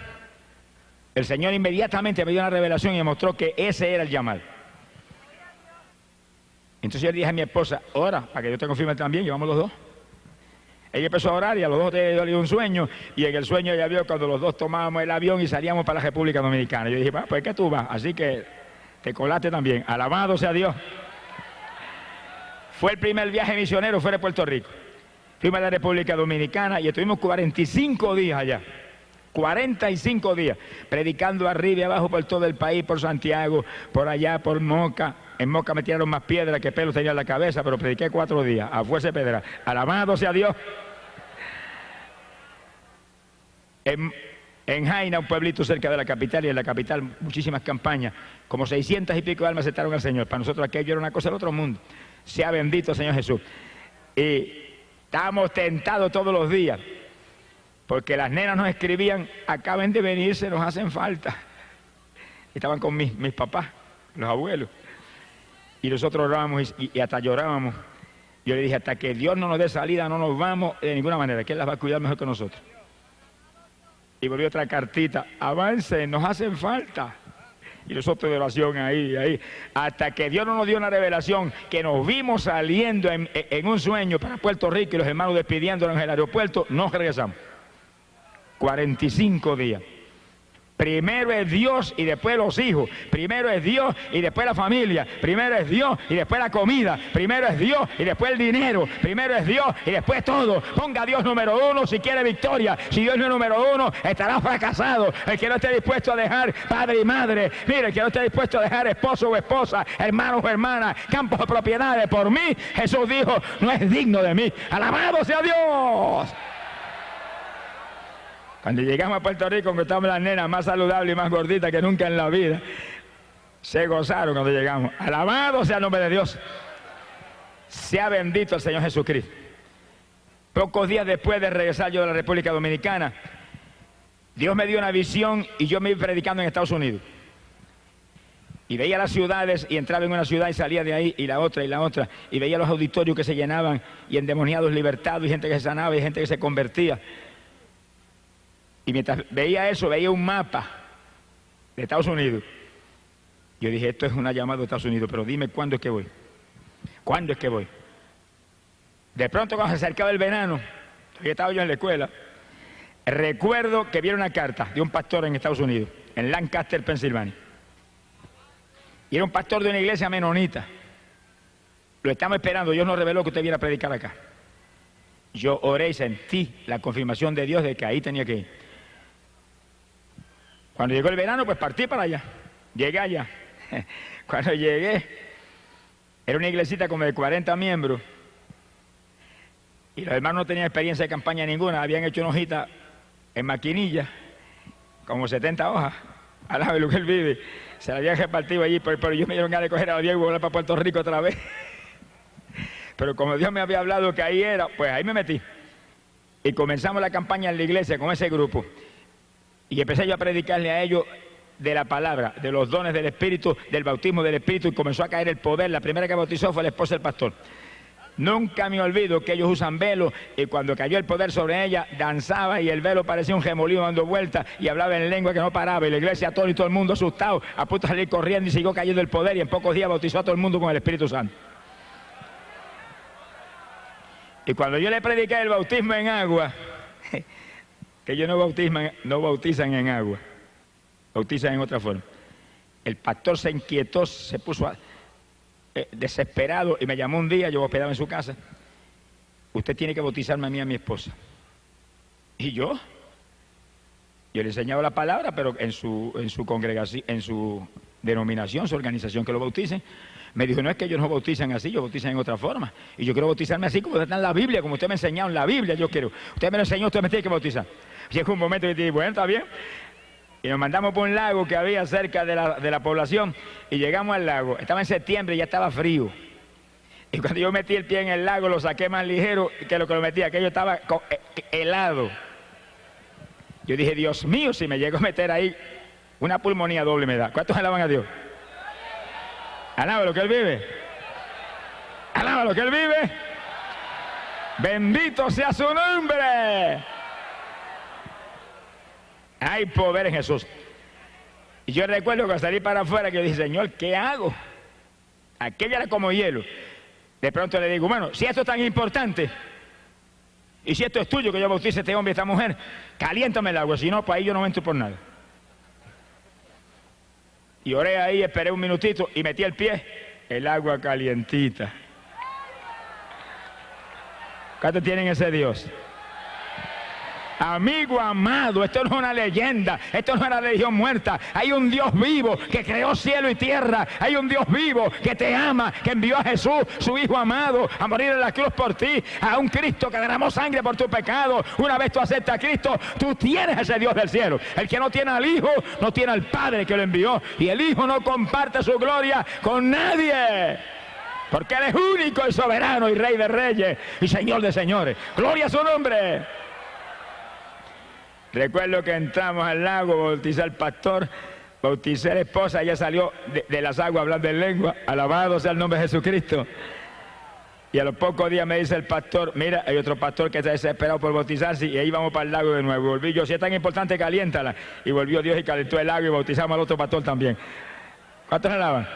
el Señor inmediatamente me dio una revelación y me mostró que ese era el llamado. Entonces yo le dije a mi esposa, ora, para que yo te confirme también, llevamos los dos. Ella empezó a orar y a los dos yo le di un sueño, y en el sueño ella vio cuando los dos tomábamos el avión y salíamos para la República Dominicana. Yo dije, pues que tú vas, así que te colaste también. Alabado sea Dios. Fue el primer viaje misionero fuera de Puerto Rico. Fuimos a la República Dominicana y estuvimos 45 días allá. 45 días, predicando arriba y abajo por todo el país, por Santiago, por allá, por Moca. En Moca me tiraron más piedras que pelos tenía en la cabeza, pero prediqué 4 días, a fuerza de pedra. Alabado sea Dios. En Jaina, un pueblito cerca de la capital, y en la capital muchísimas campañas, como 600 y pico de almas aceptaron al Señor. Para nosotros aquello era una cosa del otro mundo. Sea bendito el Señor Jesús. Y estábamos tentados todos los días, porque las nenas nos escribían, acaben de venirse, nos hacen falta. Estaban con mis papás, los abuelos. Y nosotros orábamos y hasta llorábamos. Yo le dije, hasta que Dios no nos dé salida, no nos vamos de ninguna manera, que Él las va a cuidar mejor que nosotros. Y volvió otra cartita, avancen, nos hacen falta. Y nosotros de oración ahí, hasta que Dios no nos dio una revelación, que nos vimos saliendo en un sueño para Puerto Rico y los hermanos despidiéndonos en el aeropuerto, nos regresamos. 45 días. Primero es Dios y después los hijos. Primero es Dios y después la familia. Primero es Dios y después la comida. Primero es Dios y después el dinero. Primero es Dios y después todo. Ponga a Dios número uno si quiere victoria. Si Dios no es número uno, estará fracasado. El que no esté dispuesto a dejar padre y madre. Mire, el que no esté dispuesto a dejar esposo o esposa, hermanos o hermanas, campos o propiedades por mí, Jesús dijo, no es digno de mí. ¡Alabado sea Dios! Cuando llegamos a Puerto Rico, encontramos las nenas más saludables y más gorditas que nunca en la vida. Se gozaron cuando llegamos. Alabado sea el nombre de Dios. Sea bendito el Señor Jesucristo. Pocos días después de regresar yo de la República Dominicana, Dios me dio una visión y yo me iba predicando en Estados Unidos. Y veía las ciudades y entraba en una ciudad y salía de ahí y la otra, y veía los auditorios que se llenaban y endemoniados libertados y gente que se sanaba y gente que se convertía. Y mientras veía eso, veía un mapa de Estados Unidos. Yo dije, esto es una llamada de Estados Unidos, pero dime cuándo es que voy. ¿Cuándo es que voy? De pronto, cuando se acercaba el verano, que estaba yo en la escuela, recuerdo que vi una carta de un pastor en Estados Unidos, en Lancaster, Pensilvania. Y era un pastor de una iglesia menonita. Lo estamos esperando, Dios nos reveló que usted viera a predicar acá. Yo oré y sentí la confirmación de Dios de que ahí tenía que ir. Cuando llegó el verano, pues partí para allá. Llegué allá. Cuando llegué, era una iglesita como de 40 miembros. Y los hermanos no tenían experiencia de campaña ninguna. Habían hecho una hojita en maquinilla, como 70 hojas, al lado de lo que él vive. Se la habían repartido allí, pero yo me dieron ganas de coger a Diego y volar para Puerto Rico otra vez. Pero como Dios me había hablado que ahí era, pues ahí me metí. Y comenzamos la campaña en la iglesia con ese grupo. Y empecé yo a predicarle a ellos de la palabra, de los dones del Espíritu, del bautismo del Espíritu, y comenzó a caer el poder. La primera que bautizó fue la esposa del pastor. Nunca me olvido que ellos usan velo, y cuando cayó el poder sobre ella, danzaba y el velo parecía un gemolino dando vueltas y hablaba en lengua que no paraba, y la iglesia todo y todo el mundo asustado, a punto de salir corriendo, y siguió cayendo el poder, y en pocos días bautizó a todo el mundo con el Espíritu Santo. Y cuando yo le prediqué el bautismo en agua, que ellos no bautizan en agua, bautizan en otra forma. El pastor se inquietó, se puso desesperado y me llamó un día, yo hospedaba en su casa. Usted tiene que bautizarme a mí y a mi esposa. ¿Y yo? Yo le enseñaba la palabra, pero en su congregación, en su denominación, su organización, que lo bauticen. Me dijo, no es que ellos no bautizan así, ellos bautizan en otra forma. Y yo quiero bautizarme así como está en la Biblia, como usted me ha enseñado en la Biblia, yo quiero. Usted me lo enseñó, usted me tiene que bautizar. Llegó un momento que dije, bueno, está bien. Y nos mandamos por un lago que había cerca de la población, y llegamos al lago. Estaba en septiembre y ya estaba frío. Y cuando yo metí el pie en el lago, lo saqué más ligero que lo que lo metí. Aquello estaba helado. Yo dije, Dios mío, si me llego a meter ahí, una pulmonía doble me da. ¿Cuántos alaban a Dios? Alaba lo que Él vive. Alaba lo que Él vive. Bendito sea su nombre. Hay poder en Jesús. Y yo recuerdo que al salir para afuera, que yo dije, Señor, ¿qué hago? Aquello era como hielo. De pronto le digo, bueno, si esto es tan importante, y si esto es tuyo, que yo bautice a este hombre y a esta mujer, caliéntame el agua, si no, pues ahí yo no entro por nada. Y oré ahí, esperé un minutito y metí el pie, el agua calientita. ¿Cuántos tienen ese Dios? Amigo amado, esto no es una leyenda, esto no es una religión muerta. Hay un Dios vivo que creó cielo y tierra. Hay un Dios vivo que te ama, que envió a Jesús, su Hijo amado, a morir en la cruz por ti. A un Cristo que derramó sangre por tu pecado. Una vez tú aceptas a Cristo, tú tienes ese Dios del cielo. El que no tiene al Hijo, no tiene al Padre que lo envió. Y el Hijo no comparte su gloria con nadie. Porque Él es único y soberano y Rey de reyes y Señor de señores. Gloria a su nombre. Recuerdo que entramos al lago, bauticé al pastor, bauticé a la esposa, ella salió de las aguas hablando en lengua, alabado sea el nombre de Jesucristo. Y a los pocos días me dice el pastor, mira, hay otro pastor que está desesperado por bautizarse, y ahí vamos para el lago de nuevo. Y volví yo, si es tan importante, caliéntala. Y volvió Dios y calentó el lago y bautizamos al otro pastor también. ¿Cuántos alaban?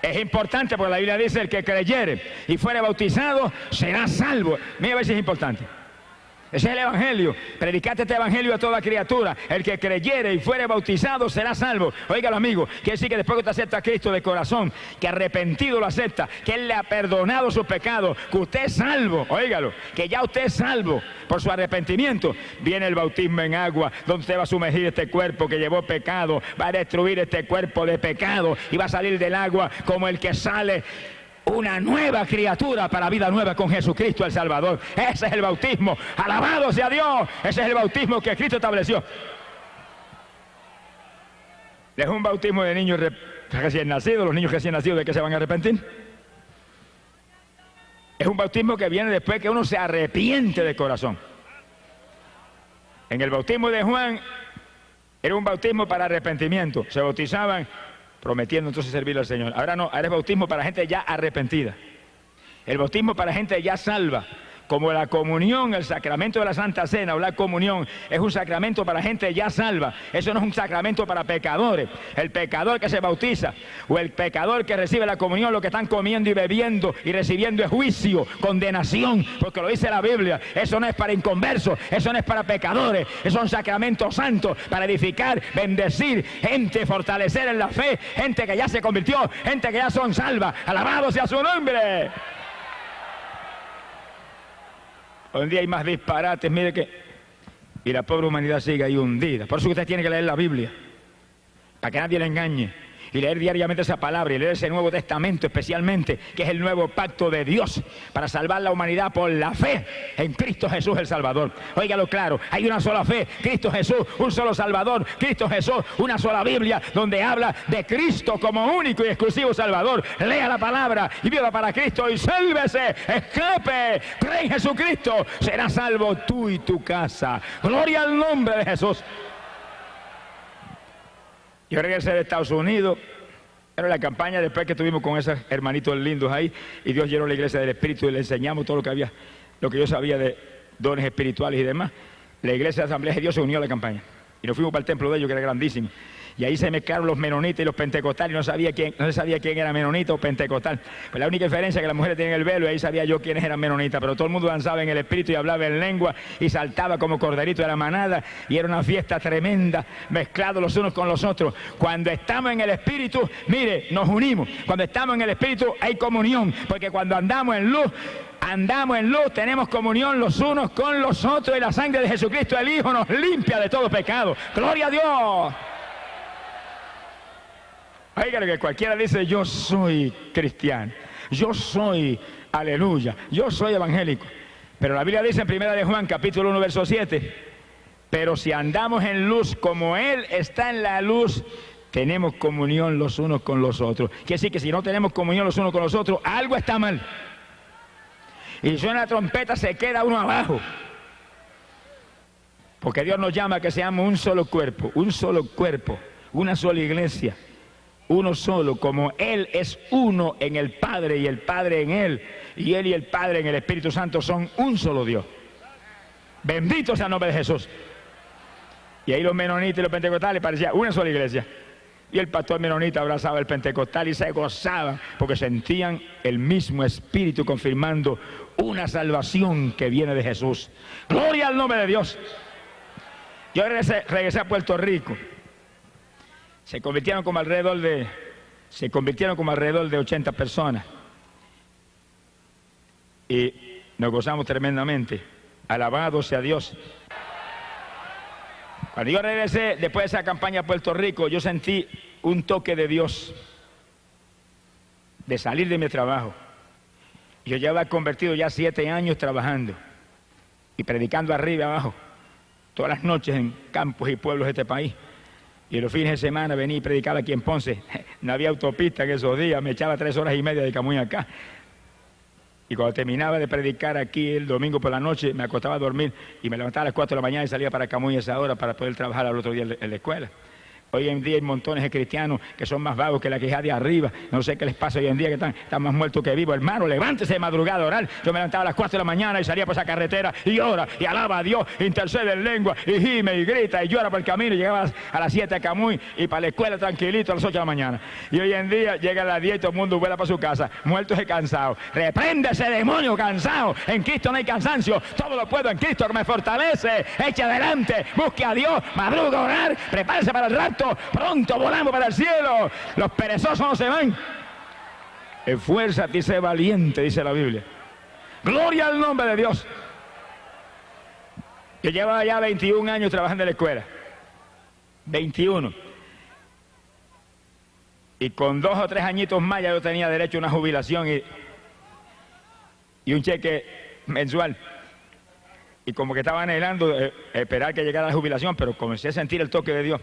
Es importante porque la Biblia dice, el que creyere y fuere bautizado será salvo. Mira a ver si es importante. Ese es el evangelio. Predicate este evangelio a toda criatura. El que creyere y fuere bautizado será salvo. Óigalo, amigo. Quiere decir que después que usted acepta a Cristo de corazón, que arrepentido lo acepta, que Él le ha perdonado sus pecados, que usted es salvo. Óigalo. Que ya usted es salvo por su arrepentimiento. Viene el bautismo en agua, donde usted va a sumergir este cuerpo que llevó pecado, va a destruir este cuerpo de pecado y va a salir del agua como el que sale una nueva criatura para vida nueva con Jesucristo el Salvador. Ese es el bautismo. Alabado sea Dios. Ese es el bautismo que Cristo estableció. Es un bautismo de niños recién nacidos. Los niños recién nacidos, ¿de qué se van a arrepentir? Es un bautismo que viene después que uno se arrepiente de corazón. En el bautismo de Juan era un bautismo para arrepentimiento. Se bautizaban prometiendo entonces servirle al Señor. Ahora no, ahora es bautismo para gente ya arrepentida. El bautismo para gente ya salva. Como la comunión, el sacramento de la Santa Cena o la comunión es un sacramento para gente ya salva. Eso no es un sacramento para pecadores. El pecador que se bautiza o el pecador que recibe la comunión, lo que están comiendo y bebiendo y recibiendo es juicio, condenación, porque lo dice la Biblia. Eso no es para inconversos, eso no es para pecadores. Eso es un sacramento santo para edificar, bendecir gente, fortalecer en la fe, gente que ya se convirtió, gente que ya son salvas. Alabado sea su nombre. Hoy en día hay más disparates, mire que... Y la pobre humanidad sigue ahí hundida. Por eso usted tiene que leer la Biblia, para que nadie le engañe. Y leer diariamente esa palabra, y leer ese Nuevo Testamento especialmente, que es el nuevo pacto de Dios, para salvar la humanidad por la fe en Cristo Jesús el Salvador. Óigalo claro, hay una sola fe, Cristo Jesús, un solo Salvador, Cristo Jesús, una sola Biblia, donde habla de Cristo como único y exclusivo Salvador. Lea la palabra y viva para Cristo y sálvese, escape, cree en Jesucristo, serás salvo tú y tu casa. Gloria al nombre de Jesús. Yo regresé de Estados Unidos, era la campaña después que estuvimos con esos hermanitos lindos ahí, y Dios llenó la iglesia del Espíritu y le enseñamos todo lo que había, lo que yo sabía de dones espirituales y demás. La iglesia de Asamblea de Dios se unió a la campaña y nos fuimos para el templo de ellos, que era grandísimo. Y ahí se mezclaron los menonitas y los pentecostales, y no se sabía quién era menonita o pentecostal. Pues la única diferencia es que las mujeres tenían el velo, y ahí sabía yo quiénes eran menonitas, pero todo el mundo danzaba en el espíritu y hablaba en lengua y saltaba como corderito de la manada, y era una fiesta tremenda, mezclados los unos con los otros. Cuando estamos en el espíritu, mire, nos unimos. Cuando estamos en el espíritu hay comunión, porque cuando andamos en luz, tenemos comunión los unos con los otros, y la sangre de Jesucristo el Hijo nos limpia de todo pecado. ¡Gloria a Dios! Oigan, que cualquiera dice, yo soy cristiano, yo soy, aleluya, yo soy evangélico. Pero la Biblia dice en 1 de Juan, capítulo 1, verso 7, pero si andamos en luz como Él está en la luz, tenemos comunión los unos con los otros. Quiere decir que si no tenemos comunión los unos con los otros, algo está mal. Y si suena la trompeta, se queda uno abajo. Porque Dios nos llama a que seamos un solo cuerpo, una sola iglesia. Uno solo, como Él es uno en el Padre y el Padre en Él, y Él y el Padre en el Espíritu Santo son un solo Dios. Bendito sea el nombre de Jesús. Y ahí los menonitas y los pentecostales parecían una sola iglesia. Y el pastor menonita abrazaba al pentecostal y se gozaban porque sentían el mismo Espíritu confirmando una salvación que viene de Jesús. Gloria al nombre de Dios. Yo regresé a Puerto Rico. Se convirtieron como alrededor de 80 personas. Y nos gozamos tremendamente. Alabado sea Dios. Cuando yo regresé, después de esa campaña a Puerto Rico, yo sentí un toque de Dios de salir de mi trabajo. Yo llevaba convertido ya 7 años trabajando y predicando arriba y abajo, todas las noches en campos y pueblos de este país. Y los fines de semana venía y predicaba aquí en Ponce. No había autopista en esos días, me echaba 3 horas y media de Camuy acá. Y cuando terminaba de predicar aquí el domingo por la noche, me acostaba a dormir y me levantaba a las 4 de la mañana y salía para Camuy a esa hora para poder trabajar al otro día en la escuela. Hoy en día hay montones de cristianos que son más vagos que la quijada de arriba. No sé qué les pasa hoy en día, que están más muertos que vivos. Hermano, levántese de madrugada a orar. Yo me levantaba a las 4 de la mañana y salía por esa carretera y ora y alaba a Dios, intercede en lengua y gime y grita y llora por el camino. Y llegaba a las 7 a Camuy y para la escuela tranquilito a las 8 de la mañana. Y hoy en día llega a las 10 y todo el mundo vuela para su casa, muertos y cansados. Reprende ese demonio cansado. En Cristo no hay cansancio. Todo lo puedo en Cristo que me fortalece. Eche adelante, busque a Dios, madruga a orar, prepárese para el rapto. Pronto volamos para el cielo. Los perezosos no se van. Esfuérzate y sé valiente, dice la Biblia. Gloria al nombre de Dios. Yo llevaba ya 21 años trabajando en la escuela. 21. Y con 2 o 3 añitos más ya yo tenía derecho a una jubilación y un cheque mensual. Y como que estaba anhelando esperar que llegara la jubilación, pero comencé a sentir el toque de Dios.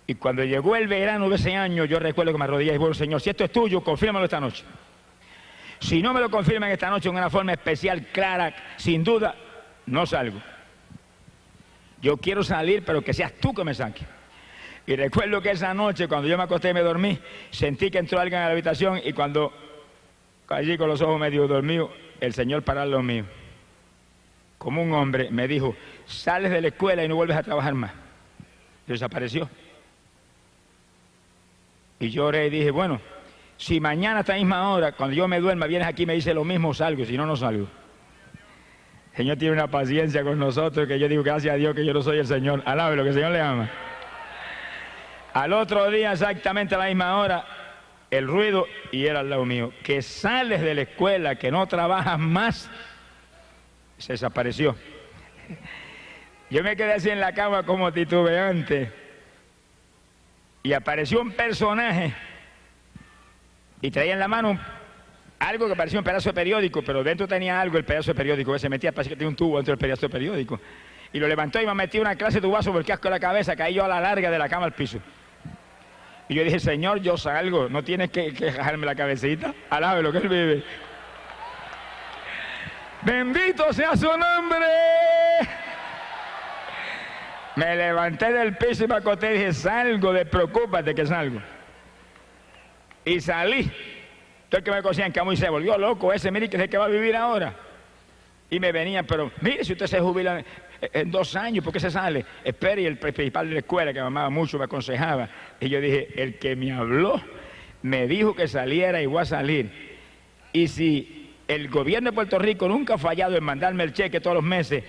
Y cuando llegó el verano de ese año, yo recuerdo que me arrodillé y dije, bueno, Señor, si esto es tuyo, confírmalo esta noche. Si no me lo confirman esta noche en una forma especial, clara, sin duda, no salgo. Yo quiero salir, pero que seas tú que me saques. Y recuerdo que esa noche, cuando yo me acosté y me dormí, sentí que entró alguien a la habitación y cuando allí con los ojos medio dormidos, el Señor paró al lado mío. Como un hombre me dijo, sales de la escuela y no vuelves a trabajar más. Y desapareció. Y yo oré y dije, bueno, si mañana a esta misma hora, cuando yo me duerma, vienes aquí y me dices lo mismo, salgo, si no, no salgo. El Señor tiene una paciencia con nosotros que yo digo, gracias a Dios que yo no soy el Señor. Alabe lo que el Señor le ama. Al otro día, exactamente a la misma hora, el ruido, y era al lado mío, que sales de la escuela, que no trabajas más, se desapareció. Yo me quedé así en la cama como titubeante. Y apareció un personaje y traía en la mano algo que parecía un pedazo de periódico, pero dentro tenía algo, el pedazo de periódico, que se metía, parecía que tenía un tubo dentro del pedazo de periódico. Y lo levantó y me metió una clase de tubazo sobre el casco de la cabeza, caí yo a la larga de la cama al piso. Y yo dije, Señor, yo salgo, no tienes que jalarme la cabecita, alabe lo que Él vive. Bendito sea su nombre. Me levanté del piso y me acosté y dije, salgo, despreocúpate que salgo. Y salí. Todo el que me conocía en Camuy se volvió loco ese, mire que es el que va a vivir ahora. Y me venían, pero mire, si usted se jubila en 2 años, ¿por qué se sale? Espere, y el principal de la escuela, que me amaba mucho, me aconsejaba. Y yo dije, el que me habló, me dijo que saliera y voy a salir. Y si el gobierno de Puerto Rico nunca ha fallado en mandarme el cheque todos los meses,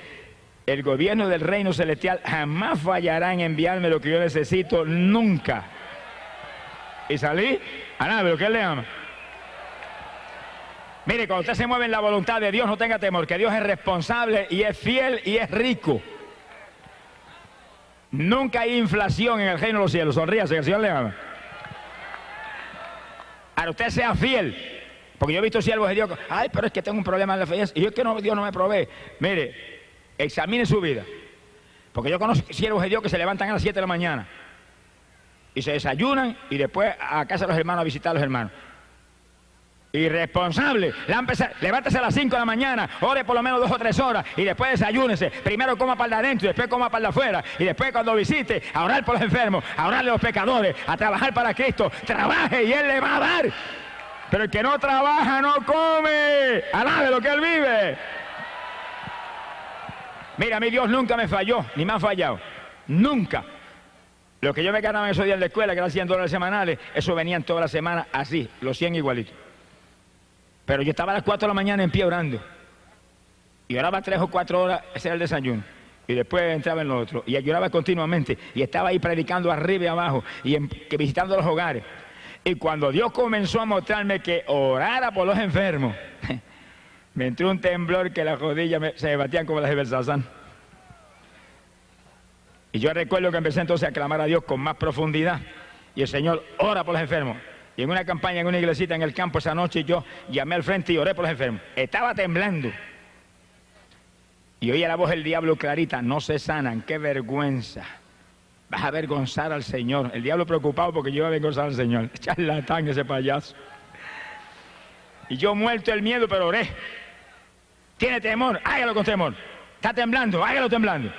el gobierno del reino celestial jamás fallará en enviarme lo que yo necesito, nunca. Y salí, a nada, lo que Él le ama. Mire, cuando usted se mueve en la voluntad de Dios, no tenga temor, que Dios es responsable y es fiel y es rico. Nunca hay inflación en el reino de los cielos. Sonríase, que el Señor le ama. Ahora usted sea fiel, porque yo he visto siervos de Dios, ay, pero es que tengo un problema en la fe, y yo es que no, Dios no me provee. Mire, examine su vida, porque yo conozco siervos de Dios que se levantan a las 7 de la mañana y se desayunan y después a casa de los hermanos a visitar a los hermanos. Irresponsable, levántese a las 5 de la mañana, ore por lo menos 2 o 3 horas y después desayúnese. Primero coma para el de adentro y después coma para el de afuera. Y después cuando visite, a orar por los enfermos, a orarle a los pecadores, a trabajar para Cristo. Trabaje y Él le va a dar. Pero el que no trabaja no come. Alabe lo que Él vive. Mira, a mí Dios nunca me falló, ni me ha fallado. Nunca. Lo que yo me ganaba en esos días en la escuela, que eran $100 semanales, eso venían toda la semana así, los 100 igualitos. Pero yo estaba a las 4 de la mañana en pie orando. Y oraba 3 o 4 horas, ese era el desayuno. Y después entraba en lo otro. Y lloraba continuamente. Y estaba ahí predicando arriba y abajo. Y visitando los hogares. Y cuando Dios comenzó a mostrarme que orara por los enfermos, me entró un temblor que las rodillas se me batían como las de Belsasán. Y yo recuerdo que empecé entonces a clamar a Dios con más profundidad. Y el Señor ora por los enfermos. Y en una campaña, en una iglesita en el campo esa noche, yo llamé al frente y oré por los enfermos. Estaba temblando. Y oía la voz del diablo clarita, no se sanan, qué vergüenza. Vas a avergonzar al Señor. El diablo preocupado porque yo iba a avergonzar al Señor. Charlatán ese payaso. Y yo muerto el miedo, pero oré. Tiene temor, hágalo con temor. Está temblando, hágalo temblando.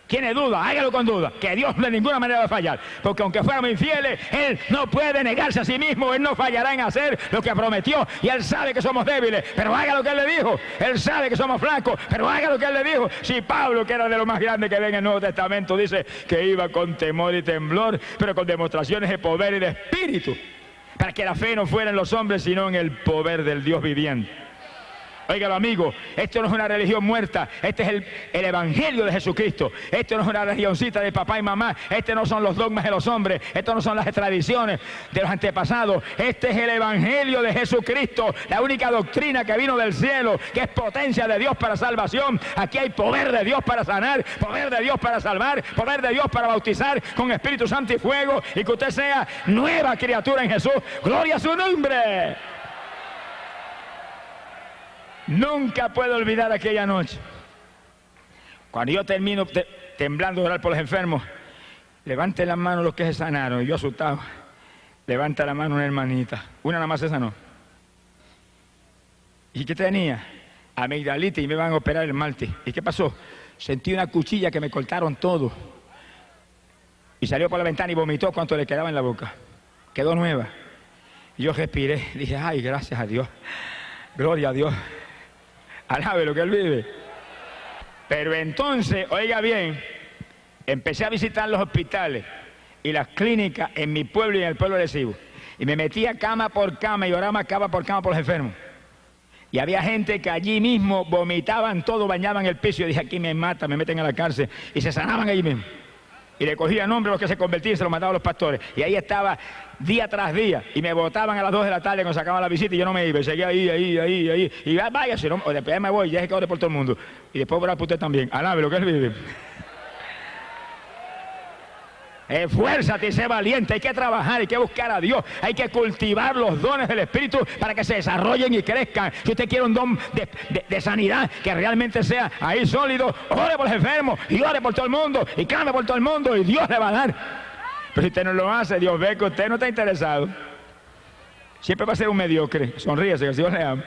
Tiene duda, hágalo con duda, que Dios de ninguna manera va a fallar, porque aunque fuéramos infieles, Él no puede negarse a sí mismo, Él no fallará en hacer lo que prometió, y Él sabe que somos débiles, pero haga lo que Él le dijo. Él sabe que somos flacos, pero haga lo que Él le dijo. Si Pablo, que era de lo más grande que ve en el Nuevo Testamento, dice que iba con temor y temblor, pero con demostraciones de poder y de espíritu, para que la fe no fuera en los hombres, sino en el poder del Dios viviente. Óigalo, amigo, esto no es una religión muerta, este es el Evangelio de Jesucristo. Esto no es una religioncita de papá y mamá, este no son los dogmas de los hombres, esto no son las tradiciones de los antepasados, este es el Evangelio de Jesucristo, la única doctrina que vino del cielo, que es potencia de Dios para salvación. Aquí hay poder de Dios para sanar, poder de Dios para salvar, poder de Dios para bautizar con Espíritu Santo y fuego, y que usted sea nueva criatura en Jesús. ¡Gloria a su nombre! Nunca puedo olvidar aquella noche. Cuando yo termino temblando de orar por los enfermos, levante la mano los que se sanaron. Y yo asustado, levanta la mano una hermanita. Una nada más se sanó. ¿Y qué tenía? Amigdalitis, y me iban a operar el martes. ¿Y qué pasó? Sentí una cuchilla que me cortaron todo. Y salió por la ventana y vomitó cuanto le quedaba en la boca. Quedó nueva. Y yo respiré, dije, ay, gracias a Dios. Gloria a Dios. Alabe lo que Él vive. Pero entonces, oiga bien, empecé a visitar los hospitales y las clínicas en mi pueblo y en el pueblo de Arecibo. Y me metía cama por cama y oraba cama por los enfermos. Y había gente que allí mismo vomitaban todo, bañaban el piso. Y yo dije, aquí me matan, me meten a la cárcel. Y se sanaban allí mismo. Y le cogía nombre a los que se convertían y se los mandaban a los pastores. Y ahí estaba día tras día. Y me botaban a las 2 de la tarde cuando sacaban la visita y yo no me iba. Y seguía ahí. Y vaya, si no, después ya me voy, ya es que ore por todo el mundo. Y después orar por usted también. Alabe lo que Él vive. Esfuérzate y sé valiente, hay que trabajar, hay que buscar a Dios, hay que cultivar los dones del Espíritu para que se desarrollen y crezcan. Si usted quiere un don de sanidad que realmente sea ahí sólido, ore por los enfermos y ore por todo el mundo y clame por todo el mundo y Dios le va a dar. Pero si usted no lo hace, Dios ve que usted no está interesado. Siempre va a ser un mediocre. Sonríese, que el Señor le ama.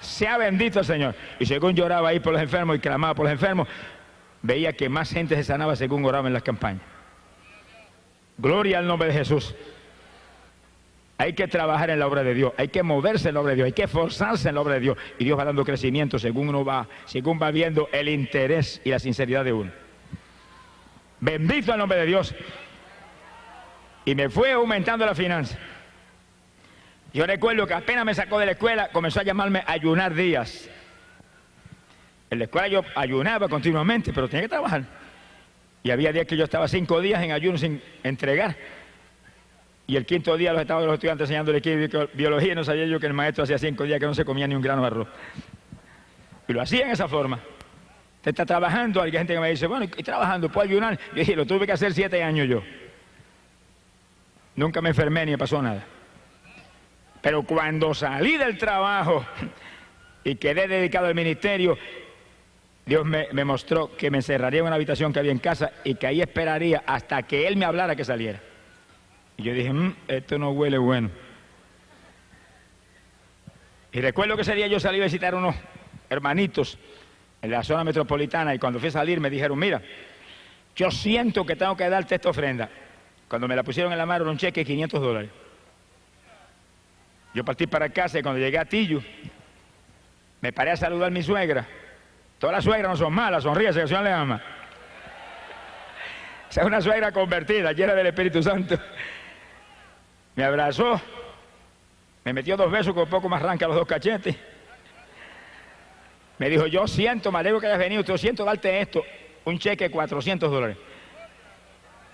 Sea bendito el Señor. Y según lloraba ahí por los enfermos y clamaba por los enfermos, veía que más gente se sanaba según oraba en las campañas. Gloria al nombre de Jesús. Hay que trabajar en la obra de Dios, hay que moverse en la obra de Dios, hay que esforzarse en la obra de Dios. Y Dios va dando crecimiento según va viendo el interés y la sinceridad de uno. Bendito el nombre de Dios. Y me fue aumentando la finanza. Yo recuerdo que apenas me sacó de la escuela, comenzó a llamarme Ayunar Díaz. En la escuela yo ayunaba continuamente, pero tenía que trabajar. Y había días que yo estaba 5 días en ayuno sin entregar. Y el 5.º día los estudiantes enseñándole biología, y no sabía yo que el maestro hacía 5 días que no se comía ni un grano de arroz. Y lo hacía en esa forma. Usted está trabajando, hay gente que me dice, bueno, y trabajando, ¿puedo ayunar? Yo dije, lo tuve que hacer 7 años yo. Nunca me enfermé ni me pasó nada. Pero cuando salí del trabajo y quedé dedicado al ministerio, Dios me mostró que me encerraría en una habitación que había en casa y que ahí esperaría hasta que Él me hablara que saliera. Y yo dije, esto no huele bueno. Y recuerdo que ese día yo salí a visitar a unos hermanitos en la zona metropolitana y cuando fui a salir me dijeron, mira, yo siento que tengo que darte esta ofrenda. Cuando me la pusieron en la mano era un cheque de $500. Yo partí para casa y cuando llegué a Tillo, me paré a saludar a mi suegra. Todas las suegras no son malas, sonríe, que el Señor le ama. Esa es una suegra convertida, llena del Espíritu Santo. Me abrazó, me metió 2 besos con un poco más arranca los 2 cachetes. Me dijo, yo siento, me alegro que hayas venido, yo siento darte esto, un cheque de $400.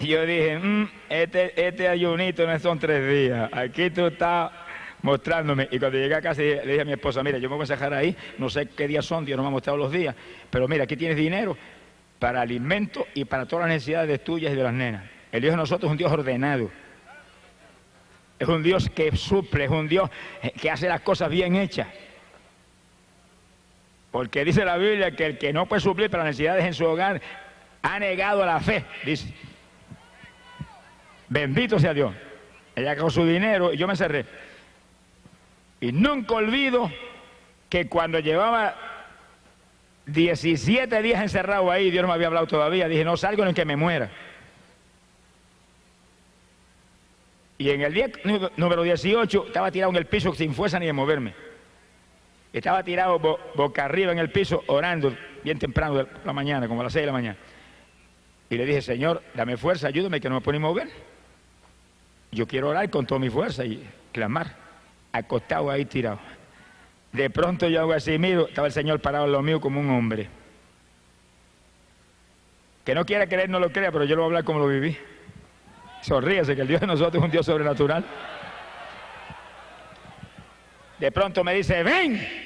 Y yo dije, este ayunito no son 3 días, aquí tú estás mostrándome. Y cuando llegué a casa le dije a mi esposa, mira, yo me voy a encerrar ahí, no sé qué días son, Dios no me ha mostrado los días, pero mira, aquí tienes dinero para alimentos y para todas las necesidades tuyas y de las nenas. El Dios de nosotros es un Dios ordenado, es un Dios que suple, es un Dios que hace las cosas bien hechas. Porque dice la Biblia que el que no puede suplir para las necesidades en su hogar ha negado la fe, dice. Bendito sea Dios. Ella con su dinero y yo me encerré. Y nunca olvido que cuando llevaba 17 días encerrado ahí, Dios no me había hablado todavía. Dije, no salgo ni que me muera. Y en el día número 18 estaba tirado en el piso sin fuerza ni de moverme. Estaba tirado boca arriba en el piso orando bien temprano de la mañana, como a las 6 de la mañana. Y le dije, Señor, dame fuerza, ayúdame que no me puedo ni mover. Yo quiero orar con toda mi fuerza y clamar, acostado ahí tirado. De pronto yo hago así, miro, estaba el Señor parado en lo mío como un hombre. Que no quiera creer, no lo crea, pero yo lo voy a hablar como lo viví. Sonríese, que el Dios de nosotros es un Dios sobrenatural. De pronto me dice, ven.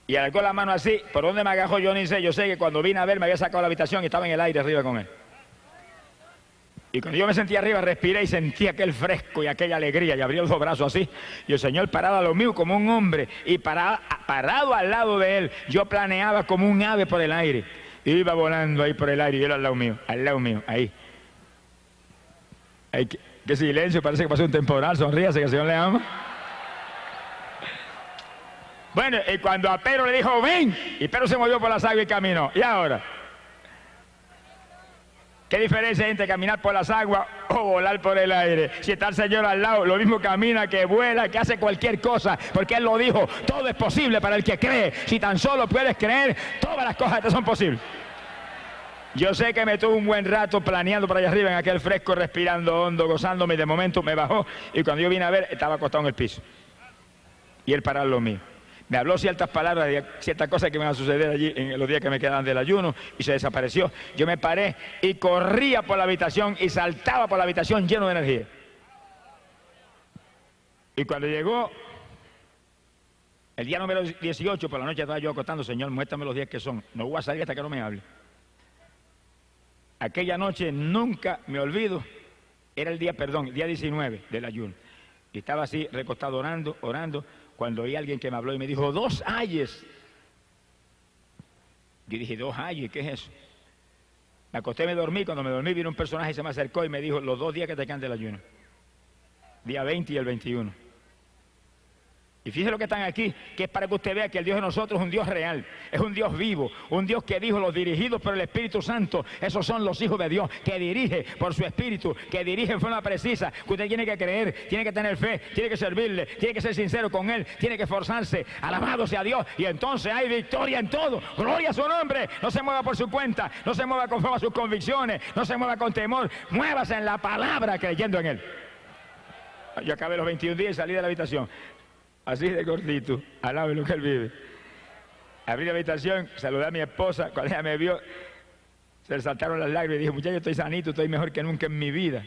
Y alargó la mano así. ¿Por dónde me agajó? Yo ni sé. Yo sé que cuando vine a ver me había sacado la habitación y estaba en el aire arriba con él. Y cuando yo me sentí arriba, respiré y sentí aquel fresco y aquella alegría. Y abrí los dos brazos así. Y el Señor parado a lo mío como un hombre. Y parado al lado de él, yo planeaba como un ave por el aire. Iba volando ahí por el aire y él al lado mío, ahí. Ay, qué silencio, parece que pasó un temporal. Sonríase, que el Señor le ama. Bueno, y cuando a Pedro le dijo, ven, y Pedro se movió por las aguas y caminó. ¿Y ahora? ¿Qué diferencia hay entre caminar por las aguas o volar por el aire? Si está el Señor al lado, lo mismo camina, que vuela, que hace cualquier cosa, porque Él lo dijo, todo es posible para el que cree. Si tan solo puedes creer, todas las cosas te son posibles. Yo sé que me tuve un buen rato planeando por allá arriba en aquel fresco, respirando hondo, gozándome, y de momento me bajó, y cuando yo vine a ver, estaba acostado en el piso. Y él parado lo mío. Me habló ciertas palabras de ciertas cosas que me van a suceder allí en los días que me quedan del ayuno, y se desapareció. Yo me paré y corría por la habitación y saltaba por la habitación lleno de energía. Y cuando llegó el día número 18, por la noche estaba yo acostando, Señor, muéstrame los días que son. No voy a salir hasta que no me hable. Aquella noche nunca me olvido, era el día 19 del ayuno. Y estaba así recostado orando, cuando oí a alguien que me habló y me dijo, 2 ayes. Yo dije, 2 ayes, ¿qué es eso? Me acosté y me dormí. Cuando me dormí vino un personaje y se me acercó y me dijo, los 2 días que te quedan del ayuno. Día 20 y el 21. Y fíjese lo que están aquí, que es para que usted vea que el Dios de nosotros es un Dios real, es un Dios vivo, un Dios que dijo, los dirigidos por el Espíritu Santo, esos son los hijos de Dios, que dirige por su Espíritu, que dirige en forma precisa, que usted tiene que creer, tiene que tener fe, tiene que servirle, tiene que ser sincero con Él, tiene que esforzarse, alabado sea Dios, y entonces hay victoria en todo, gloria a su nombre. No se mueva por su cuenta, no se mueva conforme a sus convicciones, no se mueva con temor, muévase en la palabra creyendo en Él. Yo acabé los 21 días y salí de la habitación. Así de gordito, alabe lo que Él vive. Abrí la habitación, saludé a mi esposa, cuando ella me vio, se le saltaron las lágrimas y dije, muchacho, estoy sanito, estoy mejor que nunca en mi vida.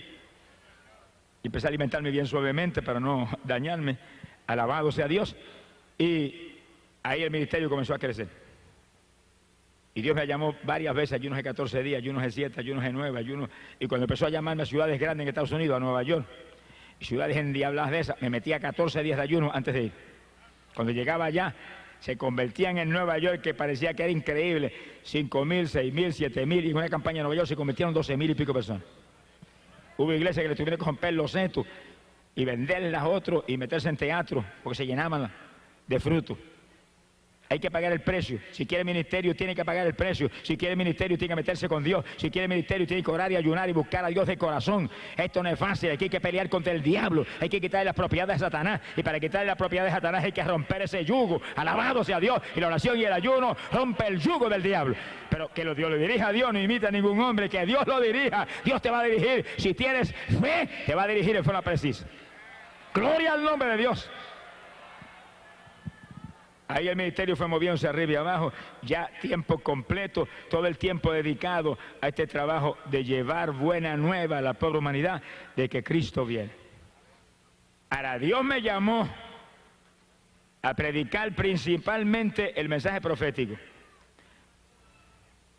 Y empecé a alimentarme bien suavemente para no dañarme, alabado sea Dios. Y ahí el ministerio comenzó a crecer. Y Dios me llamó varias veces, ayunos de 14 días, ayunos de 7, ayunos de 9, ayunos. Y cuando empezó a llamarme a ciudades grandes en Estados Unidos, a Nueva York, ciudades endiabladas de esas, me metía 14 días de ayuno antes de ir. Cuando llegaba allá, se convertían en Nueva York, que parecía que era increíble, 5.000, 6.000, 7.000, y en una campaña en Nueva York se convirtieron 12.000 y pico personas. Hubo iglesias que le tuvieron que romper los setos y venderlas a otros y meterse en teatro, porque se llenaban de frutos. Hay que pagar el precio. Si quiere ministerio, tiene que pagar el precio. Si quiere ministerio, tiene que meterse con Dios. Si quiere ministerio, tiene que orar y ayunar y buscar a Dios de corazón. Esto no es fácil. Aquí hay que pelear contra el diablo. Hay que quitarle las propiedades de Satanás. Y para quitarle las propiedades de Satanás hay que romper ese yugo. Alabado sea Dios. Y la oración y el ayuno rompe el yugo del diablo. Pero que Dios lo dirija a Dios, no imita a ningún hombre. Que Dios lo dirija. Dios te va a dirigir. Si tienes fe, te va a dirigir en forma precisa. Gloria al nombre de Dios. Ahí el ministerio fue moviéndose arriba y abajo, ya tiempo completo, todo el tiempo dedicado a este trabajo de llevar buena nueva a la pobre humanidad de que Cristo viene. Ahora, Dios me llamó a predicar principalmente el mensaje profético.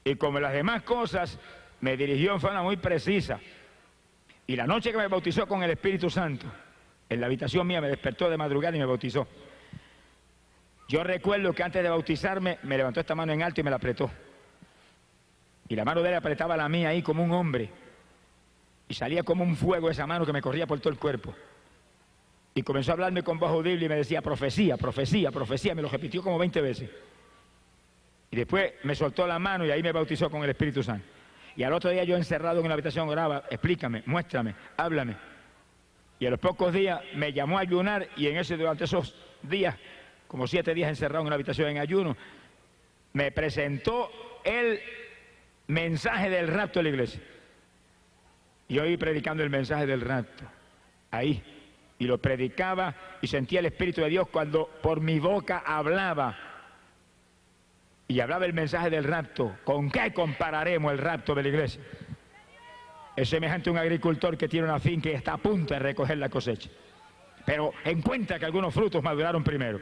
Y como las demás cosas, me dirigió en forma muy precisa. Y la noche que me bautizó con el Espíritu Santo, en la habitación mía me despertó de madrugada y me bautizó. Yo recuerdo que antes de bautizarme me levantó esta mano en alto y me la apretó. Y la mano de él apretaba la mía ahí como un hombre. Y salía como un fuego esa mano que me corría por todo el cuerpo. Y comenzó a hablarme con voz audible y me decía, profecía, profecía, profecía. Me lo repitió como 20 veces. Y después me soltó la mano y ahí me bautizó con el Espíritu Santo. Y al otro día yo encerrado en una habitación oraba, explícame, muéstrame, háblame. Y a los pocos días me llamó a ayunar y durante esos días, como 7 días encerrado en una habitación en ayuno, me presentó el mensaje del rapto de la iglesia. Y yo iba predicando el mensaje del rapto, ahí. Y lo predicaba y sentía el Espíritu de Dios cuando por mi boca hablaba. Y hablaba el mensaje del rapto. ¿Con qué compararemos el rapto de la iglesia? Es semejante a un agricultor que tiene una finca y está a punto de recoger la cosecha. Pero encuentra que algunos frutos maduraron primero.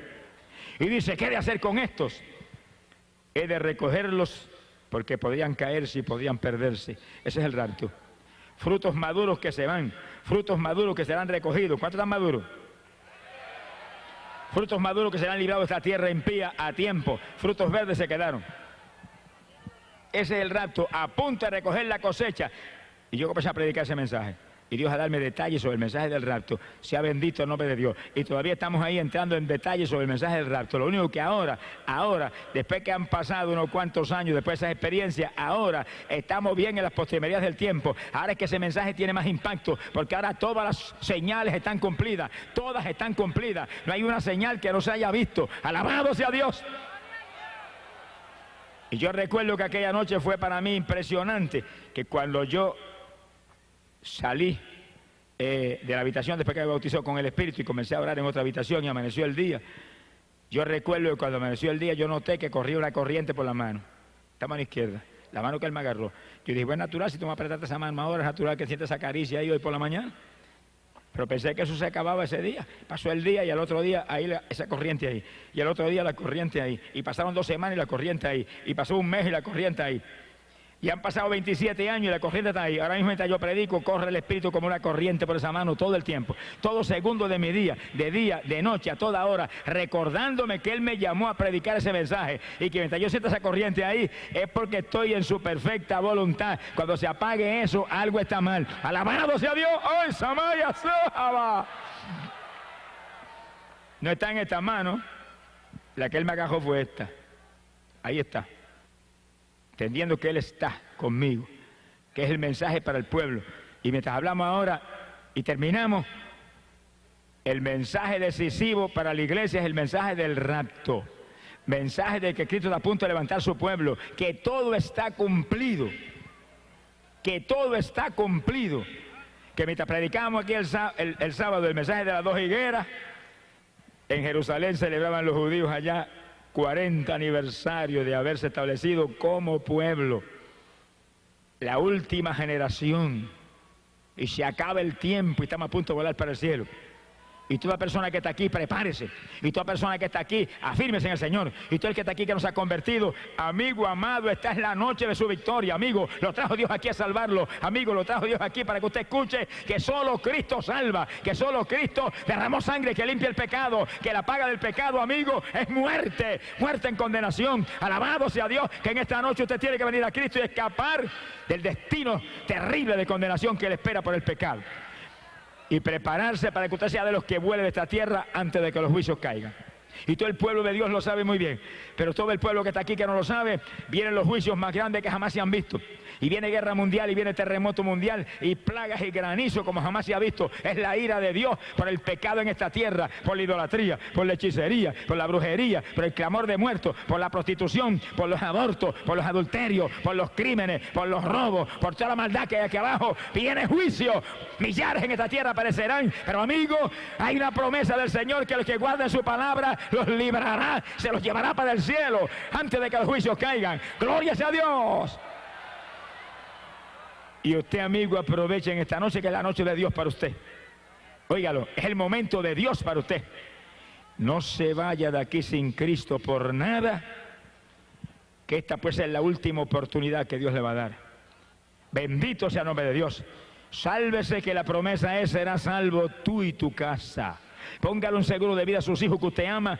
Y dice, ¿qué he de hacer con estos? He de recogerlos porque podían caerse y podían perderse. Ese es el rapto. Frutos maduros que se van, frutos maduros que serán recogidos. ¿Cuántos están maduros? Frutos maduros que serán librados de esta tierra impía a tiempo. Frutos verdes se quedaron. Ese es el rapto, a punto de recoger la cosecha. Y yo comencé a predicar ese mensaje. Y Dios a darme detalles sobre el mensaje del rapto. Sea bendito el nombre de Dios. Y todavía estamos ahí entrando en detalles sobre el mensaje del rapto. Lo único que ahora, después que han pasado unos cuantos años, después de esas experiencias, ahora estamos bien en las postrimerías del tiempo. Ahora es que ese mensaje tiene más impacto, porque ahora todas las señales están cumplidas. Todas están cumplidas. No hay una señal que no se haya visto. Alabado sea Dios. Y yo recuerdo que aquella noche fue para mí impresionante, que cuando yo salí de la habitación después que me bautizó con el Espíritu y comencé a orar en otra habitación y amaneció el día. Yo recuerdo que cuando amaneció el día yo noté que corría una corriente por la mano, esta mano izquierda, la mano que él me agarró. Yo dije, bueno, es natural, si tú me apretaste esa mano ahora, es natural que sientes esa caricia ahí hoy por la mañana. Pero pensé que eso se acababa ese día. Pasó el día y al otro día ahí esa corriente ahí. Y al otro día la corriente ahí. Y pasaron 2 semanas y la corriente ahí. Y pasó un mes y la corriente ahí. Y han pasado 27 años y la corriente está ahí. Ahora mismo mientras yo predico, corre el Espíritu como una corriente por esa mano todo el tiempo. Todo segundo de mi día, de noche, a toda hora, recordándome que Él me llamó a predicar ese mensaje. Y que mientras yo sienta esa corriente ahí, es porque estoy en su perfecta voluntad. Cuando se apague eso, algo está mal. Alabado sea Dios. ¡Ay, Samaya Sahaba! No está en esta mano. La que Él me agarró fue esta. Ahí está. Entendiendo que Él está conmigo, que es el mensaje para el pueblo. Y mientras hablamos ahora y terminamos, el mensaje decisivo para la iglesia es el mensaje del rapto. Mensaje de que Cristo está a punto de levantar su pueblo, que todo está cumplido. Que todo está cumplido. Que mientras predicábamos aquí el sábado el mensaje de las 2 higueras, en Jerusalén celebraban los judíos allá 40 aniversario de haberse establecido como pueblo, la última generación, y se acaba el tiempo y estamos a punto de volar para el cielo. Y toda persona que está aquí, prepárese. Y toda persona que está aquí, afírmese en el Señor. Y todo el que está aquí que nos ha convertido, amigo amado, esta es la noche de su victoria, amigo. Lo trajo Dios aquí a salvarlo, amigo. Lo trajo Dios aquí para que usted escuche que solo Cristo salva, que solo Cristo derramó sangre que limpia el pecado, que la paga del pecado, amigo, es muerte, muerte en condenación. Alabado sea Dios, que en esta noche usted tiene que venir a Cristo y escapar del destino terrible de condenación que le espera por el pecado. Y prepararse para que usted sea de los que vuele de esta tierra antes de que los juicios caigan. Y todo el pueblo de Dios lo sabe muy bien. Pero todo el pueblo que está aquí que no lo sabe, vienen los juicios más grandes que jamás se han visto. Y viene guerra mundial, y viene terremoto mundial, y plagas y granizo como jamás se ha visto. Es la ira de Dios por el pecado en esta tierra, por la idolatría, por la hechicería, por la brujería, por el clamor de muertos, por la prostitución, por los abortos, por los adulterios, por los crímenes, por los robos, por toda la maldad que hay aquí abajo. Viene juicio. Millares en esta tierra perecerán. Pero amigo, hay una promesa del Señor que los que guarden su palabra los librará, se los llevará para el cielo antes de que los juicios caigan. Gloria sea a Dios. Y usted, amigo, aprovechen esta noche que es la noche de Dios para usted. Óigalo, es el momento de Dios para usted. No se vaya de aquí sin Cristo por nada, que esta puede ser la última oportunidad que Dios le va a dar. Bendito sea el nombre de Dios. Sálvese, que la promesa es: serás salvo tú y tu casa. Póngale un seguro de vida a sus hijos que usted ama,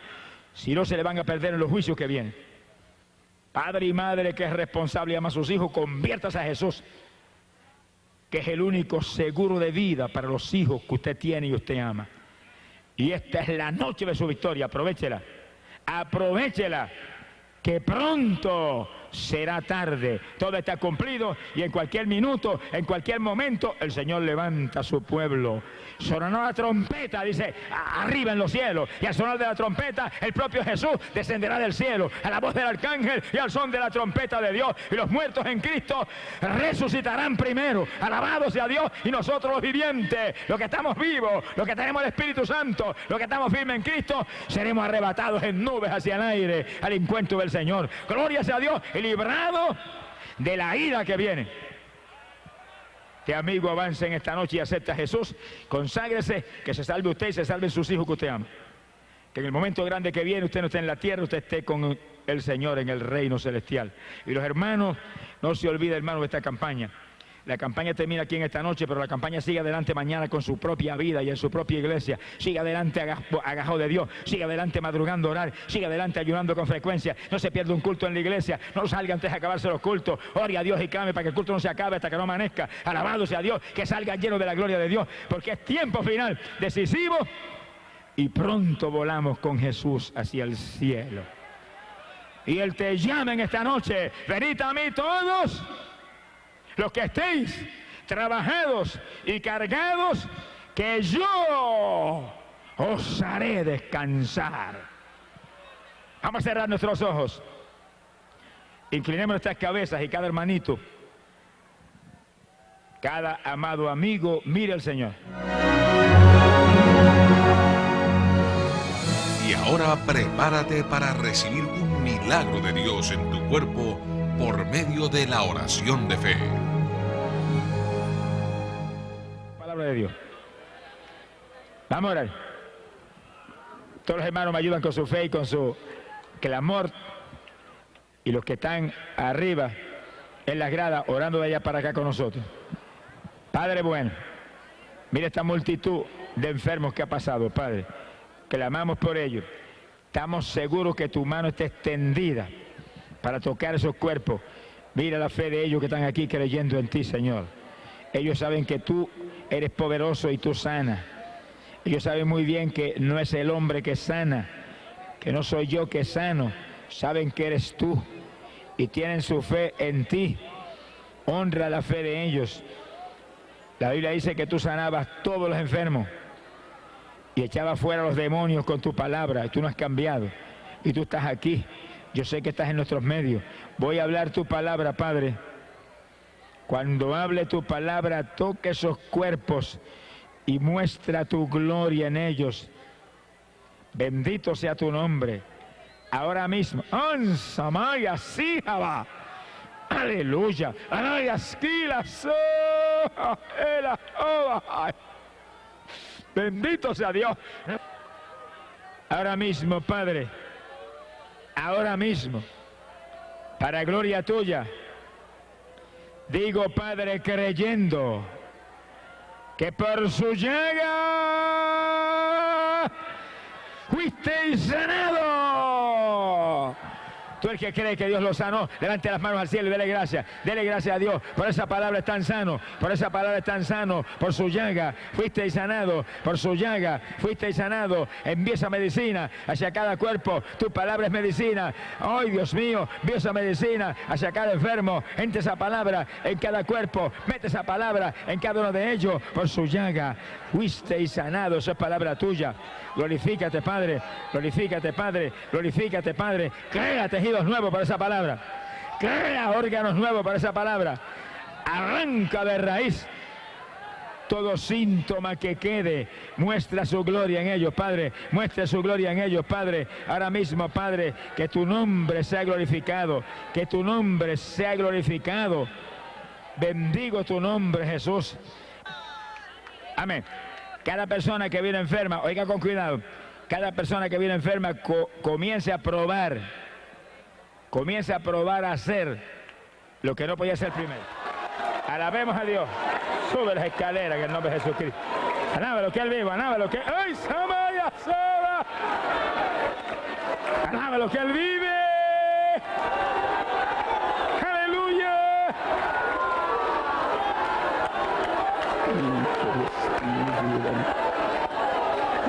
si no se le van a perder en los juicios que vienen. Padre y madre que es responsable y ama a sus hijos, conviértase a Jesús, que es el único seguro de vida para los hijos que usted tiene y usted ama. Y esta es la noche de su victoria, aprovechela, aprovechela. que pronto será tarde. Todo está cumplido y en cualquier minuto, en cualquier momento, el Señor levanta a su pueblo. Sonará la trompeta, dice, arriba en los cielos. Y al sonar de la trompeta, el propio Jesús descenderá del cielo a la voz del arcángel y al son de la trompeta de Dios. Y los muertos en Cristo resucitarán primero. Alabado sea Dios. Y nosotros los vivientes, los que estamos vivos, los que tenemos el Espíritu Santo, los que estamos firmes en Cristo, seremos arrebatados en nubes hacia el aire al encuentro del Señor. Gloria sea a Dios. Y librado de la ira que viene. Este amigo avance en esta noche y acepta a Jesús. Conságrese, que se salve usted y se salven sus hijos que usted ama. Que en el momento grande que viene usted no esté en la tierra, usted esté con el Señor en el reino celestial. Y los hermanos, no se olviden, hermanos, de esta campaña. La campaña termina aquí en esta noche, pero la campaña sigue adelante mañana con su propia vida y en su propia iglesia. Sigue adelante agajado de Dios, sigue adelante madrugando a orar, sigue adelante ayunando con frecuencia. No se pierda un culto en la iglesia, no salga antes de acabarse los cultos. Ore a Dios y clame para que el culto no se acabe hasta que no amanezca. Alabado sea Dios, que salga lleno de la gloria de Dios, porque es tiempo final, decisivo, y pronto volamos con Jesús hacia el cielo. Y Él te llama en esta noche: venid a mí todos los que estéis trabajados y cargados, que yo os haré descansar. Vamos a cerrar nuestros ojos. Inclinemos nuestras cabezas y cada hermanito, cada amado amigo, mire al Señor. Y ahora prepárate para recibir un milagro de Dios en tu cuerpo por medio de la oración de fe. Palabra de Dios. Vamos a orar. Todos los hermanos me ayudan con su fe y con su clamor. Y los que están arriba en las gradas orando de allá para acá con nosotros. Padre bueno, mira esta multitud de enfermos que ha pasado, Padre. Clamamos por ellos. Estamos seguros que tu mano está extendida para tocar esos cuerpos. Mira la fe de ellos que están aquí creyendo en ti, Señor. Ellos saben que tú eres poderoso y tú sanas. Ellos saben muy bien que no es el hombre que sana, que no soy yo que sano. Saben que eres tú y tienen su fe en ti. Honra la fe de ellos. La Biblia dice que tú sanabas todos los enfermos y echabas fuera a los demonios con tu palabra, y tú no has cambiado. Y tú estás aquí. Yo sé que estás en nuestros medios. Voy a hablar tu palabra, Padre. Cuando hable tu palabra, toque esos cuerpos y muestra tu gloria en ellos. Bendito sea tu nombre. Ahora mismo. Aleluya. Bendito sea Dios. Ahora mismo, Padre. Ahora mismo, para gloria tuya, digo, Padre, creyendo que por su llaga fuisteis sanado. Tú el que cree que Dios lo sanó, levante las manos al cielo y dele gracias a Dios. Por esa palabra están sanos, por esa palabra están sanos, por su llaga fuisteis sanado, por su llaga fuisteis sanado. Envía esa medicina hacia cada cuerpo, tu palabra es medicina. Ay, Dios mío, envía esa medicina hacia cada enfermo. Entre esa palabra en cada cuerpo, mete esa palabra en cada uno de ellos. Por su llaga fuisteis sanado, esa es palabra tuya. Glorifícate, Padre, glorifícate, Padre, glorifícate, Padre. Crea tejidos nuevos para esa palabra. Crea órganos nuevos para esa palabra. Arranca de raíz todo síntoma que quede. Muestra su gloria en ellos, Padre. Muestra su gloria en ellos, Padre. Ahora mismo, Padre, que tu nombre sea glorificado. Que tu nombre sea glorificado. Bendigo tu nombre, Jesús. Amén. Cada persona que viene enferma, oiga con cuidado, cada persona que viene enferma comience a probar a hacer lo que no podía hacer primero. Alabemos a Dios. Sube las escaleras en el nombre de Jesucristo. Alaba lo que Él vive, alaba lo que... ¡Ay, Samaya, Saba! Alaba lo que Él vive. ¡Aleluya!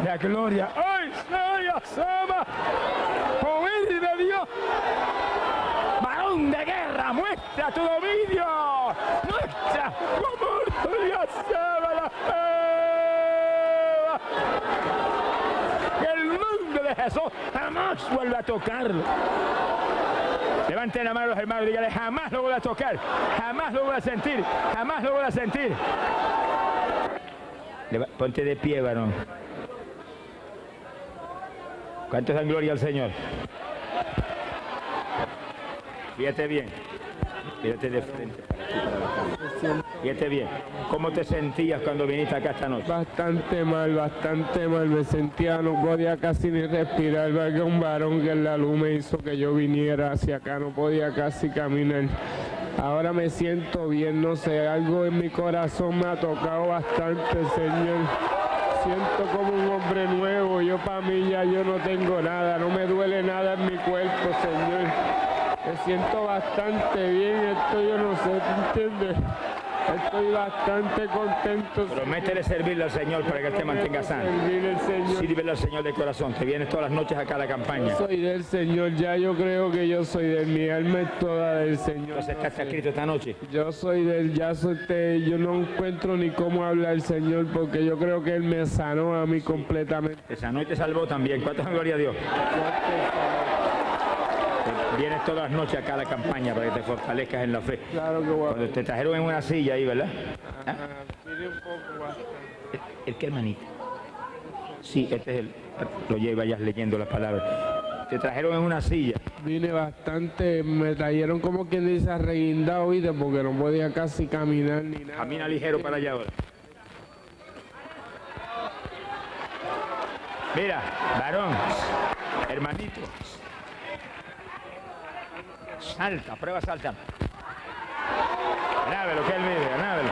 La gloria. ¡Ay, Samaya, Saba! ¡Poder de Dios! varón de guerra, muestra tu dominio, muestra como la que el nombre de Jesús jamás vuelve a tocarlo. Levanten la mano los hermanos y díganle, jamás lo voy a tocar, jamás lo voy a sentir, jamás lo voy a sentir. Ponte de pie, varón. ¿Cuántos dan gloria al Señor? Fíjate bien. Fíjate de frente. Fíjate bien. ¿Cómo te sentías cuando viniste acá esta noche? Bastante mal, me sentía, no podía casi ni respirar, porque un varón que en la luz me hizo que yo viniera hacia acá, no podía casi caminar. Ahora me siento bien, no sé, algo en mi corazón me ha tocado bastante, Señor. Siento como un hombre nuevo, yo para mí ya yo no tengo nada, no me duele nada en mi cuerpo, Señor. Me siento bastante bien, esto yo no sé, ¿tú entiendes? Estoy bastante contento. Prométele servirle al Señor para que Él te mantenga sano. Servir al Señor. Sírvele al Señor de corazón. Te vienes todas las noches acá a la campaña. Soy del Señor, ya yo creo que yo soy de mi alma es toda del Señor. Entonces está escrito esta noche. Yo soy del, yo no encuentro ni cómo hablar al Señor porque yo creo que Él me sanó a mí completamente. Te sanó y te salvó también. ¿Cuántas gloria a Dios? Vienes todas las noches acá a la campaña para que te fortalezcas en la fe. Claro que guapo. Cuando te trajeron en una silla ahí, ¿verdad? ¿Ah? Mire un poco bastante. ¿El qué, hermanito? Sí, este es el... Lo lleva ya leyendo las palabras. Te trajeron en una silla. Vine bastante, me trajeron como quien dice arreguindado, ¿viste? Porque no podía casi caminar ni nada. Camina ligero para allá ahora. Mira, varón, hermanito. Salta, prueba salta. Ganábelo, que él vive, ganábelo.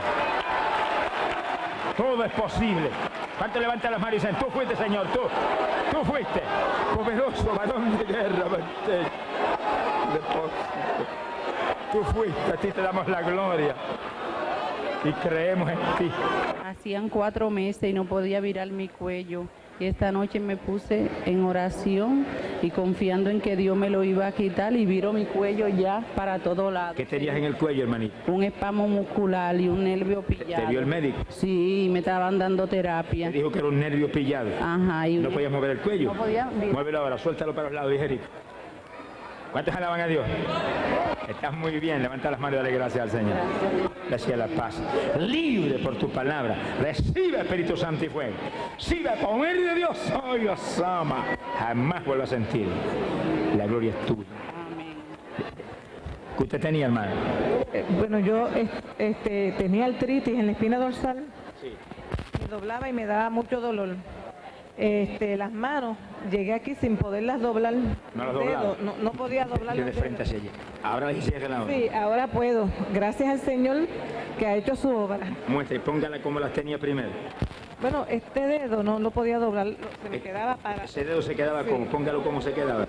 Todo es posible. ¿Cuánto levantan las manos y dicen, tú fuiste, Señor, tú fuiste? Poderoso varón de guerra, tú fuiste, a ti te damos la gloria. Y creemos en ti. Hacían 4 meses y no podía virar mi cuello. Y esta noche me puse en oración y confiando en que Dios me lo iba a quitar y viro mi cuello ya para todo lado. ¿Qué tenías en el cuello, hermanito? Un espasmo muscular y un nervio pillado. ¿Te vio el médico? Sí, me estaban dando terapia. Te dijo que era un nervio pillado. Ajá. Y ¿No podías mover el cuello? No podía. Muévelo ahora, suéltalo para los lados, ligerito. ¿Cuántos alaban a Dios? Estás muy bien, levanta las manos y dale gracias al Señor. Gracias a la paz. Libre por tu palabra. Recibe Espíritu Santo y fuego. Recibe poder de Dios. Hoy os ama. Jamás vuelva a sentir. La gloria es tuya. Amén. ¿Qué usted tenía, hermano? Bueno, yo tenía artritis en la espina dorsal. Sí. Me doblaba y me daba mucho dolor. Las manos, llegué aquí sin poderlas doblar. ¿No las los dedos, doblaba? no podía doblar Yo los de frente dedos. hacia allá. Ahora le cierra la obra. Sí, ahora puedo. Gracias al Señor que ha hecho su obra. Muestra y póngala como las tenía primero. Bueno, este dedo no podía doblar, se me quedaba para... Ese dedo se quedaba Sí. como, póngalo como se quedaba.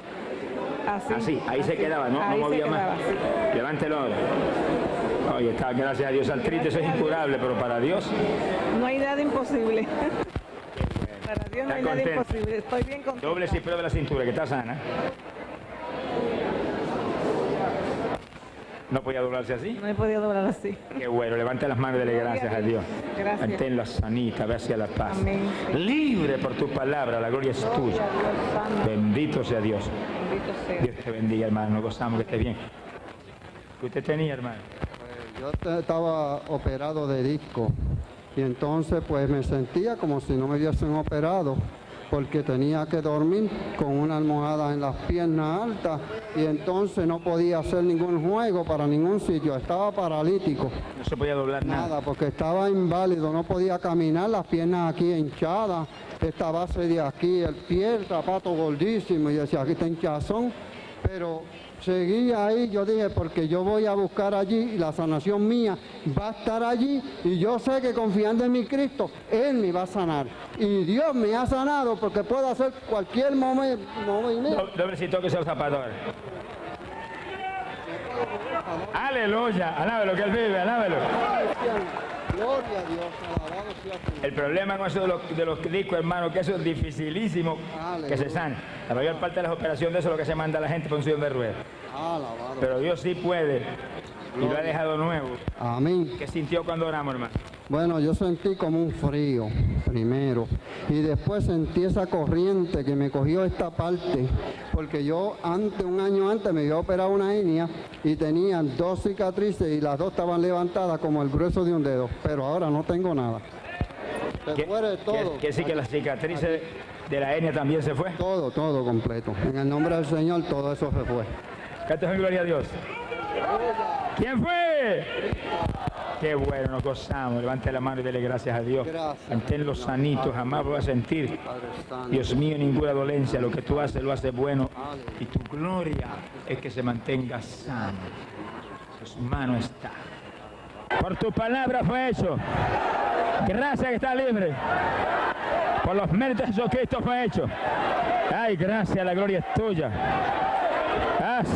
Así, Ahí se quedaba, no ahí se movía más. quedaba, sí. Levántelo ahora. Oye, está, gracias a Dios, artritis eso es incurable, pero para Dios... No hay nada imposible. Para Dios no ¿Está hay nada contento? imposible. Estoy bien contenta. Doble y prueba la cintura, que está sana. ¿No podía doblarse así? No he podido doblar así. Qué bueno, levanta las manos y dale gracias a Dios. Gracias. Mantén la sanita, ve hacia la paz. Amén. Libre por tu palabra, la gloria es tuya. Gloria a Dios Santo. Bendito sea Dios. Bendito sea. Dios te bendiga, hermano. Nos gozamos que estés bien. ¿Qué usted tenía, hermano? Yo estaba operado de disco y entonces pues me sentía como si no me hubiesen operado porque tenía que dormir con una almohada en las piernas altas y entonces no podía hacer ningún juego para ningún sitio, estaba paralítico. No se podía doblar nada. Nada, porque estaba inválido, no podía caminar, las piernas aquí hinchadas, esta base de aquí, el pie, el zapato gordísimo, y decía, aquí está hinchazón, pero seguía ahí, yo dije, porque yo voy a buscar allí, y la sanación mía va a estar allí, y yo sé que confiando en mi Cristo, Él me va a sanar. Y Dios me ha sanado, porque puedo hacer cualquier movimiento. Doble si toque el zapato ahora. Aleluya, alábelo que él vive, alábelo. Gloria a Dios, alabado sea su nombre. El problema con eso de los discos, hermano, que eso es dificilísimo que se sane. La mayor parte de las operaciones de eso es lo que se manda a la gente por un sillón de ruedas. Alabado. Pero Dios sí puede y lo ha dejado nuevo. Amén. ¿Qué sintió cuando oramos, hermano? Bueno, yo sentí como un frío primero y después sentí esa corriente que me cogió esta parte, porque yo un año antes me había operado una hernia y tenía 2 cicatrices y las 2 estaban levantadas como el grueso de un dedo, pero ahora no tengo nada. Se fue de todo. ¿Quiere decir que las cicatrices de la hernia también se fue? Todo completo. En el nombre del Señor todo eso se fue. Cantos en gloria a Dios. ¿Quién fue? Qué bueno, nos gozamos. Levante la mano y dele gracias a Dios. Gracias. Manténlo sanito, jamás voy a sentir, Padre Santo. Dios mío, ninguna dolencia. Lo que tú haces, lo haces bueno. Y tu gloria es que se mantenga sano. Su mano está. Por tu palabra fue hecho. Gracias que está libre. Por los méritos de Jesucristo fue hecho. Ay, gracias, la gloria es tuya.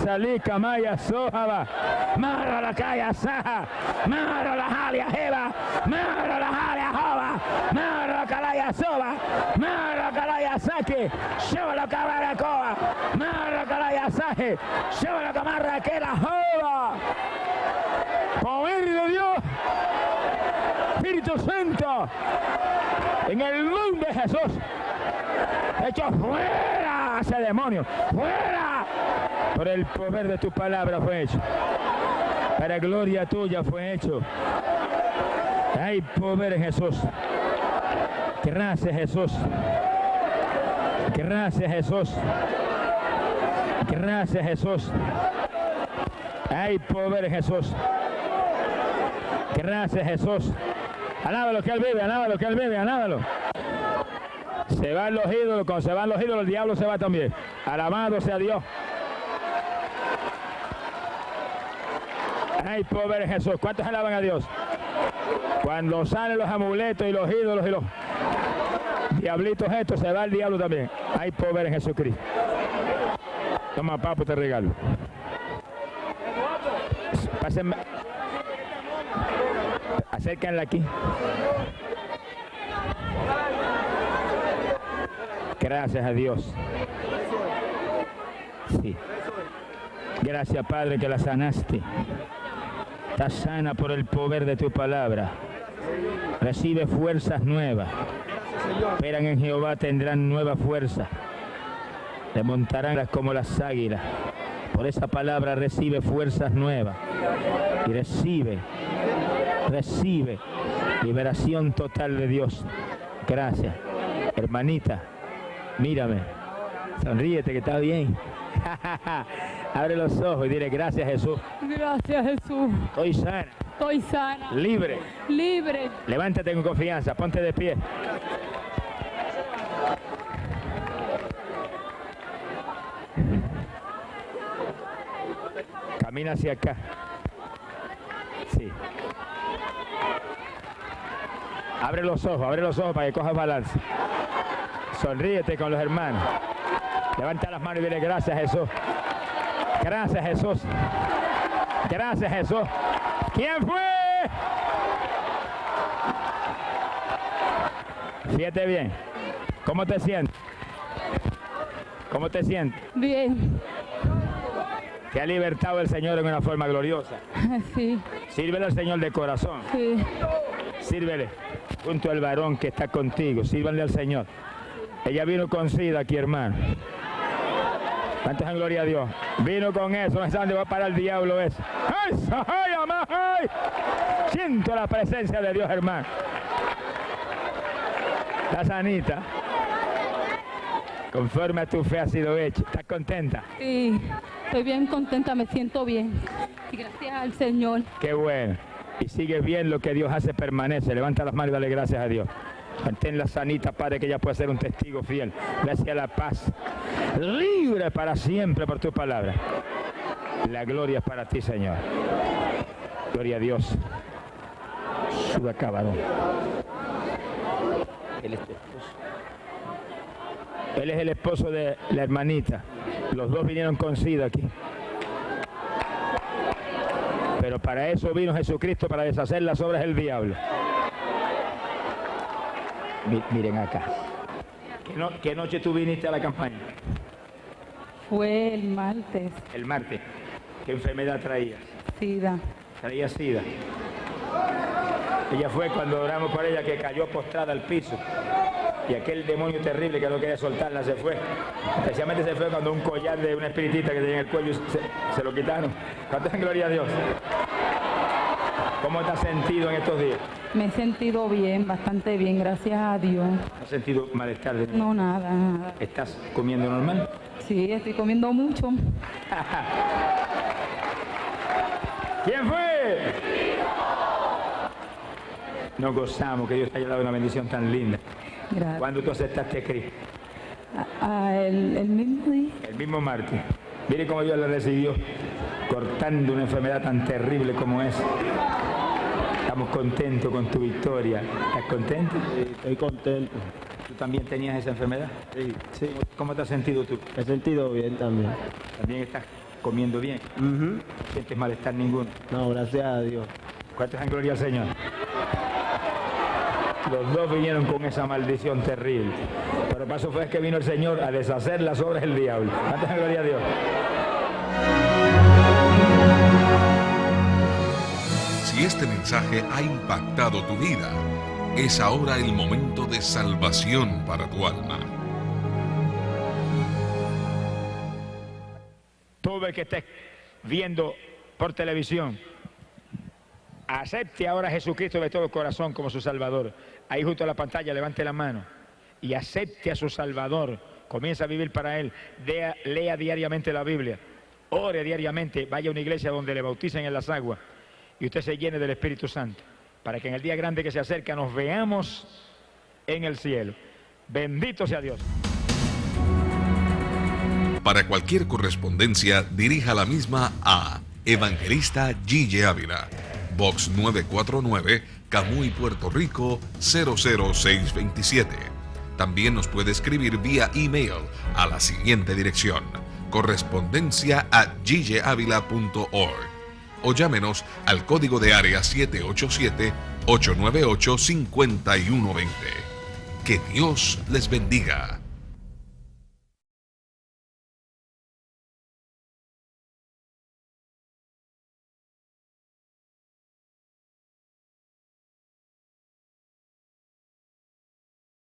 Salika Maya Sohaba, Mara la Kaya Saha, Mara la Halia Heba, Mara la Halia Hova, Mara la Kalaya Soba, Mara la Kalaya Sake, Sheva la Kabara Koa, Mara la Kalaya Saje, Sheva la Kamarra Kela Hova. Poder de Dios, Espíritu Santo, en el nombre de Jesús, hecho fuera ese demonio, fuera. Por el poder de tu palabra fue hecho. Para gloria tuya fue hecho. Hay poder en Jesús. Gracias, Jesús. Gracias, Jesús. Gracias, Jesús. Hay poder en Jesús. Gracias, Jesús. Alábalo que Él vive, alábalo que Él vive, alábalo. Se van los ídolos, cuando se van los ídolos, el diablo se va también. Alabado sea Dios. Hay poder en Jesús. ¿Cuántos alaban a Dios? Cuando salen los amuletos y los ídolos y los diablitos estos, se va el diablo también. Hay poder en Jesucristo. Toma, papo, te regalo. Pásenme. Acérquenla aquí. Gracias a Dios. Sí. Gracias, Padre, que la sanaste. Está sana por el poder de tu palabra. Recibe fuerzas nuevas. Esperan en Jehová, tendrán nueva fuerza. Remontarán como las águilas. Por esa palabra recibe fuerzas nuevas. Y recibe liberación total de Dios. Gracias. Hermanita, mírame. Sonríete que está bien. Abre los ojos y dile gracias, Jesús. Gracias, Jesús. Estoy sana. Estoy sana. Libre. Libre. Levántate con confianza. Ponte de pie. Camina hacia acá. Sí. Abre los ojos para que cojas balance. Sonríete con los hermanos. Levanta las manos y dile gracias, Jesús. Gracias, Jesús. Gracias, Jesús. ¿Quién fue? Fíjate bien. ¿Cómo te sientes? ¿Cómo te sientes? Bien. Te ha libertado el Señor en una forma gloriosa. Sí. Sírvele al Señor de corazón. Sí. Sírvele junto al varón que está contigo. Sírvanle al Señor. Ella vino con SIDA aquí, hermano. ¿Cuántos en gloria a Dios? Vino con eso, no sé dónde va a parar el diablo ese. ¡Ay, ay, amá, ay! Siento la presencia de Dios, hermano. Está sanita. Conforme a tu fe ha sido hecho. ¿Estás contenta? Sí. Estoy bien contenta, me siento bien. Y gracias al Señor. Qué bueno. Y sigue bien, lo que Dios hace permanece. Levanta las manos y dale gracias a Dios. Manténla sanita, Padre, que ella pueda ser un testigo fiel. Gracias a la paz. Libre para siempre por tu palabra. La gloria es para ti, Señor. Gloria a Dios. Suda acá, varón. Él es tu esposo. Él es el esposo de la hermanita. Los dos vinieron con SIDA aquí. Pero para eso vino Jesucristo, para deshacer las obras del diablo. Miren acá. ¿Qué noche tú viniste a la campaña? Fue el martes. El martes. ¿Qué enfermedad traías? SIDA. Traía SIDA. Ella fue cuando oramos por ella que cayó postrada al piso. Y aquel demonio terrible que no quería soltarla se fue. Especialmente se fue cuando un collar de una espiritista que tenía en el cuello se lo quitaron. ¿Cuántas gloria a Dios? ¿Cómo te has sentido en estos días? Me he sentido bien, bastante bien, gracias a Dios. ¿Has sentido malestar? No, nada. ¿Estás comiendo normal? Sí, estoy comiendo mucho. ¿Quién fue? Nos gozamos que Dios te haya dado una bendición tan linda. Gracias. ¿Cuándo tú aceptaste a Cristo? El mismo día. El mismo martes. Mire cómo Dios le recibió, cortando una enfermedad tan terrible como es. Estamos contentos con tu victoria. ¿Estás contento? Sí, estoy contento. ¿Tú también tenías esa enfermedad? Sí. ¿Cómo te has sentido tú? Me he sentido bien también. ¿También estás comiendo bien? ¿No sientes malestar ninguno? No, gracias a Dios. ¿Cuántos en gloria al Señor? Los dos vinieron con esa maldición terrible. Pero paso fue que vino el Señor a deshacer las obras del diablo. ¿Cuántos en gloria a Dios? Si este mensaje ha impactado tu vida, es ahora el momento de salvación para tu alma. Todo el que esté viendo por televisión, acepte ahora a Jesucristo de todo corazón como su Salvador. Ahí junto a la pantalla, levante la mano y acepte a su Salvador. Comienza a vivir para Él. Lea diariamente la Biblia. Ore diariamente. Vaya a una iglesia donde le bauticen en las aguas y usted se llene del Espíritu Santo, para que en el día grande que se acerca nos veamos en el cielo. Bendito sea Dios. Para cualquier correspondencia, dirija la misma a Evangelista G.J. Ávila, Box 949, Camuy, Puerto Rico 00627. También nos puede escribir vía email a la siguiente dirección: correspondencia@gjavila.org, o llámenos al código de área 787-898-5120. Que Dios les bendiga.